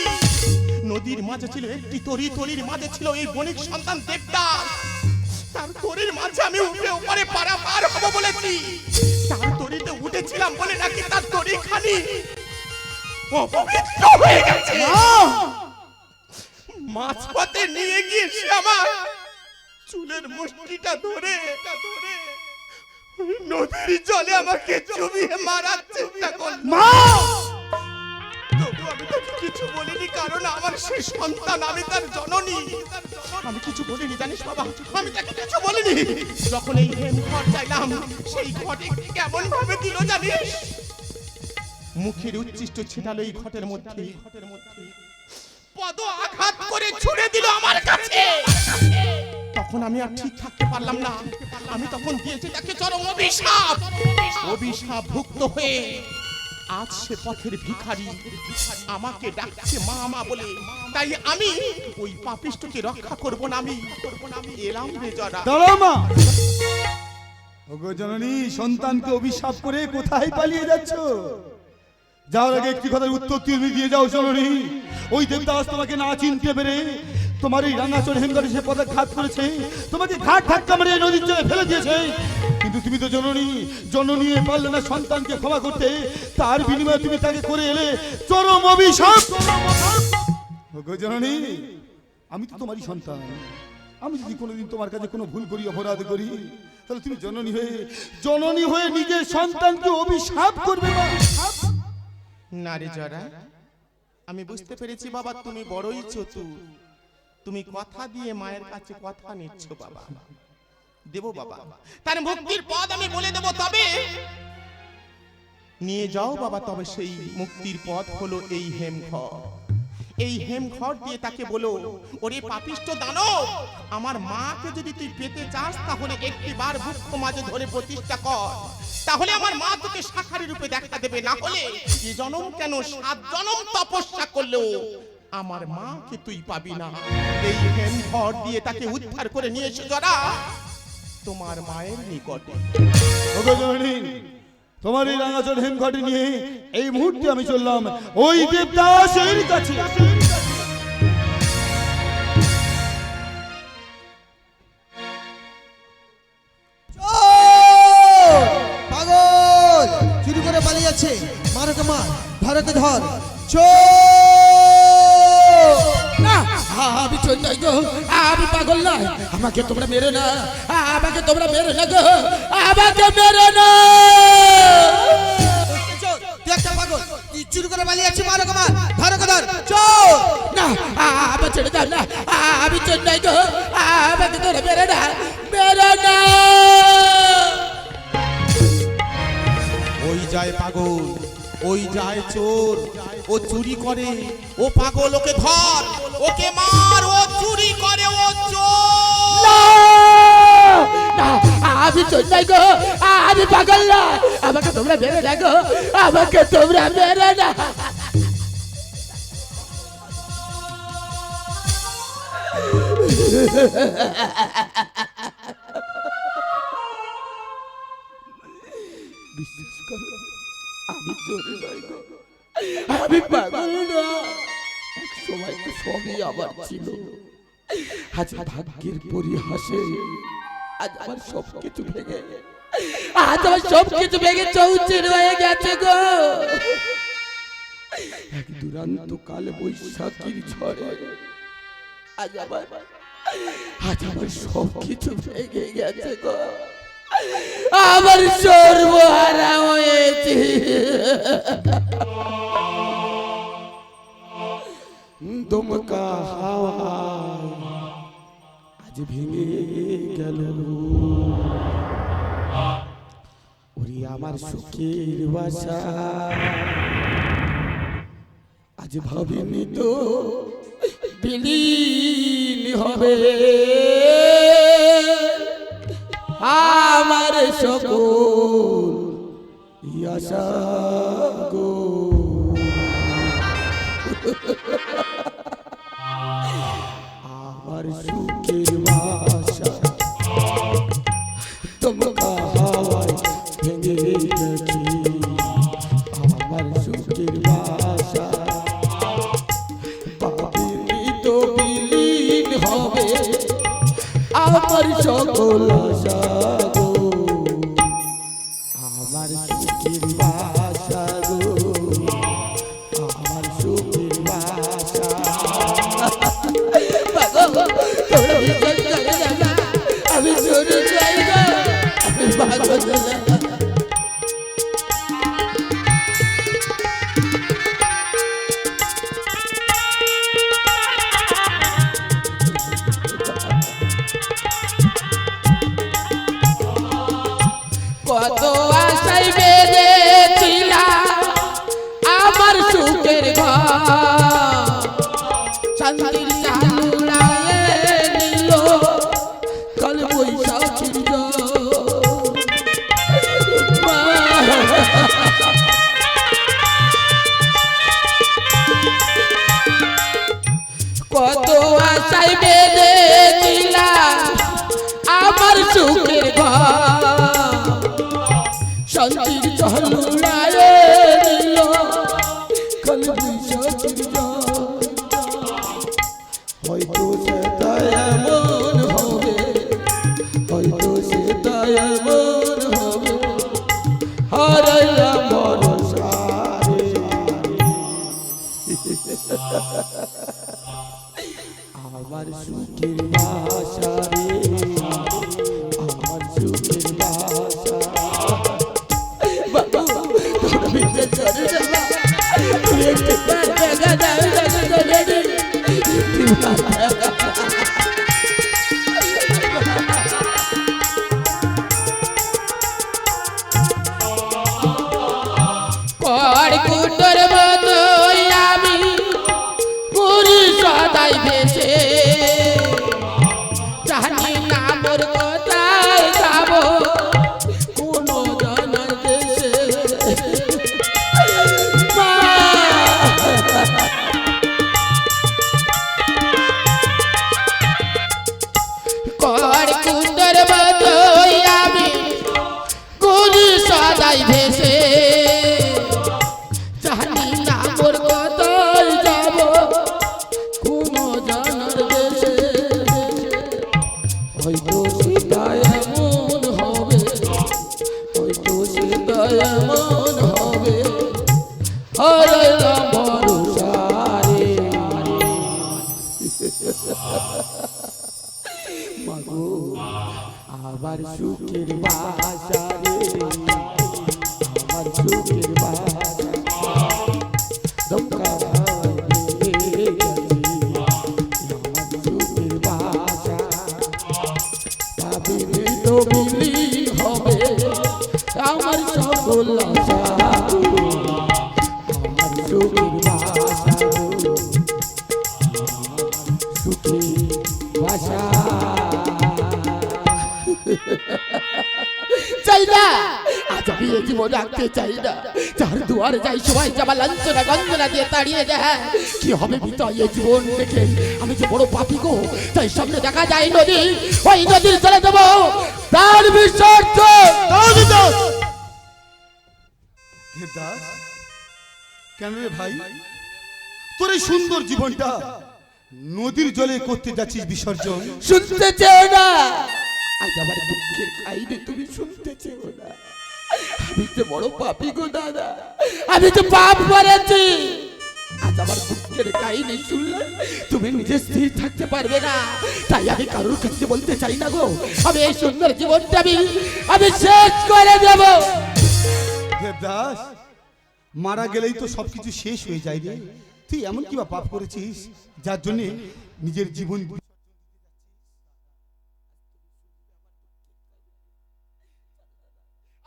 [SPEAKER 2] নদীর মাঝে ছিল একটি তরি, তরির মাঝে ছিল এই বণিক সন্তান দেবদাস। তার তরির মাঝে আমি উঠে ওপারে পাড়া পার হবো বলেছি, তার তরিতে উঠেছিলাম বলে নাকি তার তরি খানি অপবিত্র হয়ে গেছে। মাঝপথে নিয়ে গিয়ে সে আমার চুলের মুষ্টিটা ধরে ওই নদীর জলে আমাকে চুবিয়ে মারার চেষ্টা করল। তবু আমি তাকে কিছু বলিনি, কারণ আমার সে সন্তান, আমি তার জননী। আমি কিছু বলিনি জানিস বাবা, আমি তাকে কিছু বলিনি। যখন এই হেম ঘর চাইলাম, সেই ঘটে কেমন ভাবে দিল জানিস? মুখের উচ্ছিষ্ট ছিটালো এই ঘটের মধ্যে, পদ আঘাত করে ছুড়ে দিল আমার কাছে। তখন আমি আর ঠিক থাকতে পারলাম না, আমি তখন দিয়েছি তাকে চরম অভিশাপ। অভিশাপ ভুক্ত হয়ে আজ সে পথের ভিখারি, আমাকে ডাকছে মা মা বলে। তাই আমি ওই পাপিষ্ঠকে রক্ষা করব না, আমি এলাম রে জরা।
[SPEAKER 3] দাঁড়াও মা। ওগো জননী, সন্তানকে অভিশাপ করে কোথায় পালিয়ে যাচ্ছ? যাওয়ার আগে একটি কথার উত্তর তুমি দিয়ে যাও জননী। ওই দেবদাস তোমাকে না চিনতে পেরে তোমার এই রাঙাচর হেমঘাটে সে পদাঘাত করেছে, তোমাকে ঘাট ধাক্কা মেরে নদীর জলে ফেলে দিয়েছে। কিন্তু তুমি তো জননী পারলে না সন্তানকে ক্ষমা করতে, তার বিনিময়ে তুমি তাকে করে এলে চরম অভিশাপ। ওগো জননী, আমি তো তোমারই সন্তান। আমি যদি কোনোদিন তোমার কাছে কোনো ভুল করি, অপরাধ করি, তাহলে তুমি জননী হয়ে নিজের সন্তানকে অভিশাপ করবে না?
[SPEAKER 2] না রে জরা, আমি বুঝতে পেরেছি বাবা, তুমি বড়ই চতুর। তুমি কথা দিয়ে মায়ের কাছে কথা নিচ্ছ বাবা। দেব বাবা, তার মুক্তির পথ আমি বলে দেব, তবে নিয়ে যাও বাবা। তবে সেই মুক্তির পথ হলো এই হেমঘর। এই হেমঘর দিয়ে তাকে বলো, ওরে পাপিষ্ঠ দানব, আমার মাকে যদি তুই পেতে চাস তাহলে একটিবার বৃক্ষ মাঝে ধরে প্রতিষ্ঠা কর, তাহলে আমার মা তোকে শাখারি রূপে দেখা দেবে। না হলে এ জনম কেন 7 জনম তপস্যা করলেও আমার মাকে তুই পাবি না। এই হেমঘর দিয়ে তাকে উদ্ধার করে নিয়ে এসে জরা তোমার মায়ের নিকটে।
[SPEAKER 3] ওগো জননী, তোমার এই রাঙাচর হেমঘাটে নিয়ে এই মুহূর্তে আমি চললাম ওই দেবদাসের কাছে।
[SPEAKER 6] পাগল চুরি করে পালিয়ে যাচ্ছে, মারকে মার, ধরকে ধর।
[SPEAKER 1] না, আমি চোর নই গো, আমি পাগল নয়। আমাকে তোমরা মেরো না, আমাকে তোমরা মেরো না গো, আমাকে মেরো না।
[SPEAKER 6] তুই একটা পাগল, তুই চুরি করে পালিয়ে যাচ্ছে, মারকে মার, ধরকে ধর। চোর
[SPEAKER 1] না, আমার ছেড়ে দাও না, আমি চোর নই গো, আমাকে তোমরা মেরো না, মেরো না।
[SPEAKER 2] ওই যায় পাগল, ওই যায় চোর, ও চুরি করে, ও পাগল, ওকে ধর, ওকে মার, ও চুরি করে, ও চোর।
[SPEAKER 1] না, আমি চোর নই গো, আমি পাগল না, আমাকে তোমরা মেরো না গো, আমাকে তোমরা মেরো না। বিশ্বাস করো, আমি চোর নই গো, আমি পাগল না। এক সময় তো সবই আমার ছিল, আজ ভাগ্যের পরিহাসে আজ আমার সবকিছু ভেঙে, আজ আমার সবকিছু ভেঙে চৌচির হয়ে গেছে গো। এক দুরন্ত কাল বৈশাখীর ঝড়ে আজ আমার সবকিছু ভেঙে গেছে গো। আমার সর্বহারা হয়েছে। দমকা হাওয়া আজ ভেঙে গেল, ওরে আমার সুখের বাসা। আজ ভাবিনি তো বিলীন হবে আমার সকল আশা গো। আমার সুখের বাসা দমকা হাওয়ায় ভেঙে গেছে, আমার সুখের বাসা ভাবিনি তো বিলীন হবে আমার সকল আশা গো। আমার সুখের বাসা গো, আমার সুখের বাসা। তোমরা বিশ্বাস করে না, আমি চোর নই গো, আমি পাগল না। হয়তো সেটা এমন হবে, হয়তো সেটা এমন হবে, হারাইলাম ভরসা রে। আমার সুখের বাসা রে, আমার সুখের বাসা। বাবা তোরা বিয়ে করে না, তুমি একটু দেখা দাও রে।
[SPEAKER 7] কুটোর মতোই আমি পুরি সদাই ভেসে, জানি না মোর কোথায় যাব কোন জনের দেশে। কুটোর মতোই আমি পুরি সদাই ভেসে, জানি না মোর কোথায় যাব কোন জানার দেশে। হয়তো সেটা এমন হবে, হয়তো সেটা এমন হবে, হারাইলাম ভরসা রে। মাগো আবার সুখের বাসা রে, আমার সুখের বাসা। আমার সকল আশা, আমার সুখের বাসা, সুখের বাসা। চাই না আজ আমি এই জীবন রাখতে চাই না, যার দুয়ারে যাই সবাই যাবা লাঞ্ছনা গঞ্জনা দিয়ে তাড়িয়ে দেয়। কি হবে বিতয় এই জীবন দেখে, আমি যে বড় পাপী গো। তাই সামনে দেখা যায় নদী, ওই নদীর চলে দেবো তার বিসর্জন।
[SPEAKER 3] দেবদাস, কেন রে ভাই তোর এই সুন্দর জীবনটা নদীর জলে করতে যাচ্ছিস বিসর্জন?
[SPEAKER 7] শুনতে চেও না, আজ আমার দুঃখের কাহিনী তুমি শুনতে চেও না। আমি যে বড় পাপী গো দাদা, আমি যে পাপ করেছি। আজ আমার দুঃখের কাহিনী শুনলে তুমি নিজে স্থির থাকতে পারবে না। তাই আমি কারোর কাছে বলতে চাই না গো, আমি এই সুন্দর জীবনটা আমি শেষ করে দেব।
[SPEAKER 3] দেবদাস, মারা গেলেই তো সবকিছু শেষ হয়ে যায় রে। তুই এমন কি বা পাপ করেছিস যার জন্য নিজের জীবন?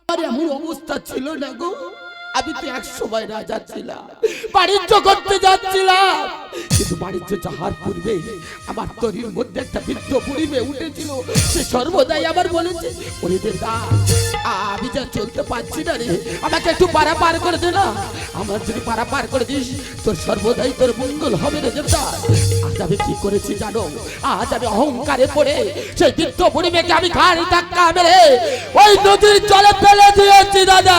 [SPEAKER 7] আমার এমন অবস্থা ছিল না গো, আমি তো এক সময় রাজা ছিলাম, বাণিজ্য করতে যাচ্ছিলাম। কিন্তু বাণিজ্য যাহার পূর্বে আমার তরির মধ্যে একটা বৃদ্ধ বুড়ি মেয়ে উঠেছিল। সে সর্বদাই আবার বলেছে, ওরে দেবদাস, আমি যা চলতে পারছি না রে, আমাকে একটু পারা পার করে দে না। আমার যদি পারা পার করে দিস তোর সর্বদাই তোর মঙ্গল হবে রে দেবদাস। আজ আমি কি করেছি জানো? আজ আমি অহংকারে পড়ে সেই বৃদ্ধ বুড়ি মেয়েকে আমি ঘাড় ধাক্কা মেরে ওই নদীর জলে ফেলে দিয়েছি দাদা।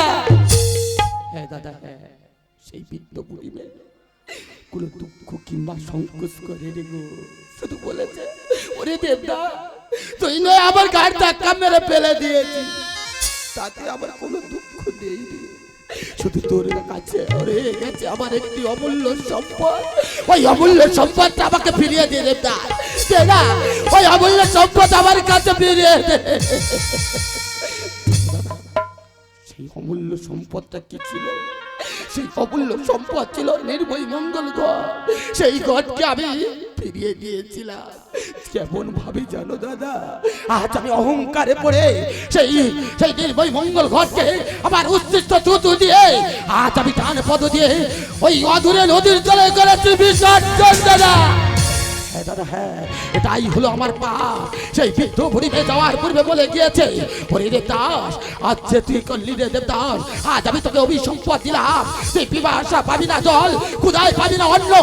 [SPEAKER 7] হ্যাঁ দাদা, হ্যাঁ, সেই বৃদ্ধ বুড়ি মেয়ে কোনো দুঃখ কিংবা সংকোচ করে রে গো, শুধু বলেছে, ওরে দেবদা, তুই নয় আমার ঘাড় ধাক্কা মেরে ফেলে দিয়েছি, তাতে আমার কোনো দুঃখ নেই রে। শুধু তোর কাছে রয়ে গেছে আমার একটি অমূল্য সম্পদ। ওই অমূল্য সম্পদটা আমাকে ফিরিয়ে দিয়ে দেবদা, না ওই অমূল্য সম্পদ আমার কাছে ফিরিয়ে দে। সেই অমূল্য সম্পদটা কি ছিল? সেই অমূল্য সম্পদ ছিল নির্ভয় মঙ্গল ঘর। সেই ঘরকে আমি ফিরিয়ে দিয়েছিলাম। কেমন ভাবে জানো দাদা, আজ আমি অহংকারে পড়ে সেই নির্ভয় মঙ্গল ঘরকে আমার উচ্ছিষ্ট থুতু দিয়ে আজ আমি ডান পদ দিয়ে ওই অদূরে নদীর জলে করেছি বিসর্জন দাদা। হ্যাঁ দাদা, হ্যাঁ, এটাই হলো আমার পাপ। সেই বৃদ্ধ বুড়িতে যাওয়ার পূর্বে বলে গিয়েছে, ওরে দেবদাস, আজ যে তুই করলি রে দেবদাস, আজ আমি তোকে অভিসম্পদ দিলাম। তুই পিপাসা পাবি না জল, ক্ষুধায় পাবি না অন্ন,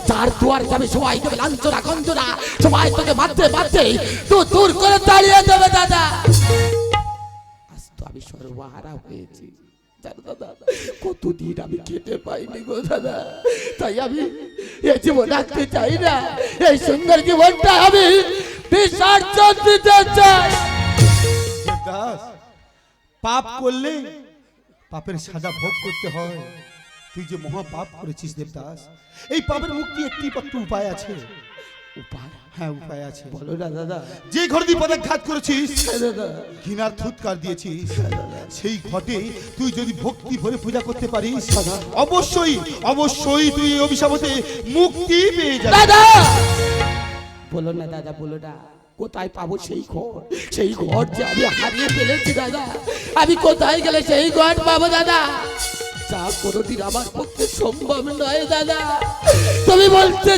[SPEAKER 7] যার দুয়ার যাবে সবাই দেবে লাঞ্ছনা গঞ্জনা, সবাই তোকে মারতে মারতে তুই দূর করে দাঁড়িয়ে দেবে দাদা। আজ তো আমি সর্বহারা হয়েছি জানো দাদা, কতদিন আমি খেতে পাইনি গো দাদা, তাই আমি এই জীবন রাখতে চাই না, এই সুন্দর জীবনটা আমি বিসর্জন দিতে চাই।
[SPEAKER 3] দেবদাস, পাপ করলে পাপের সাজা ভোগ করতে হয়। তুই যে মহা পাপ করেছিস দেবদাস, এই পাপের মুক্তি একটি মাত্র উপায় আছে।
[SPEAKER 7] উপায়?
[SPEAKER 3] হ্যাঁ, উপায় আছে।
[SPEAKER 7] বলো না দাদা।
[SPEAKER 3] যে ঘরে তুই পদাঘাত করেছিস,
[SPEAKER 7] দাদা,
[SPEAKER 3] ঘৃণার থুৎকার দিয়েছিস, সেই ঘটে তুই যদি ভক্তি ভরে পূজা করতে পারিস, অবশ্যই অবশ্যই তুই এই অভিশাপ হতে মুক্তি পেয়ে যাবি।
[SPEAKER 7] দাদা বলো না দাদা, বলো না, কোথায় পাবো সেই ঘর? সেই ঘর যে আমি হারিয়ে ফেলেছি দাদা, আমি কোথায় গেলে সেই ঘর পাবো দাদা? যা কোনোদিন আমার পক্ষে সম্ভব নয় দাদা। তুমি বলতে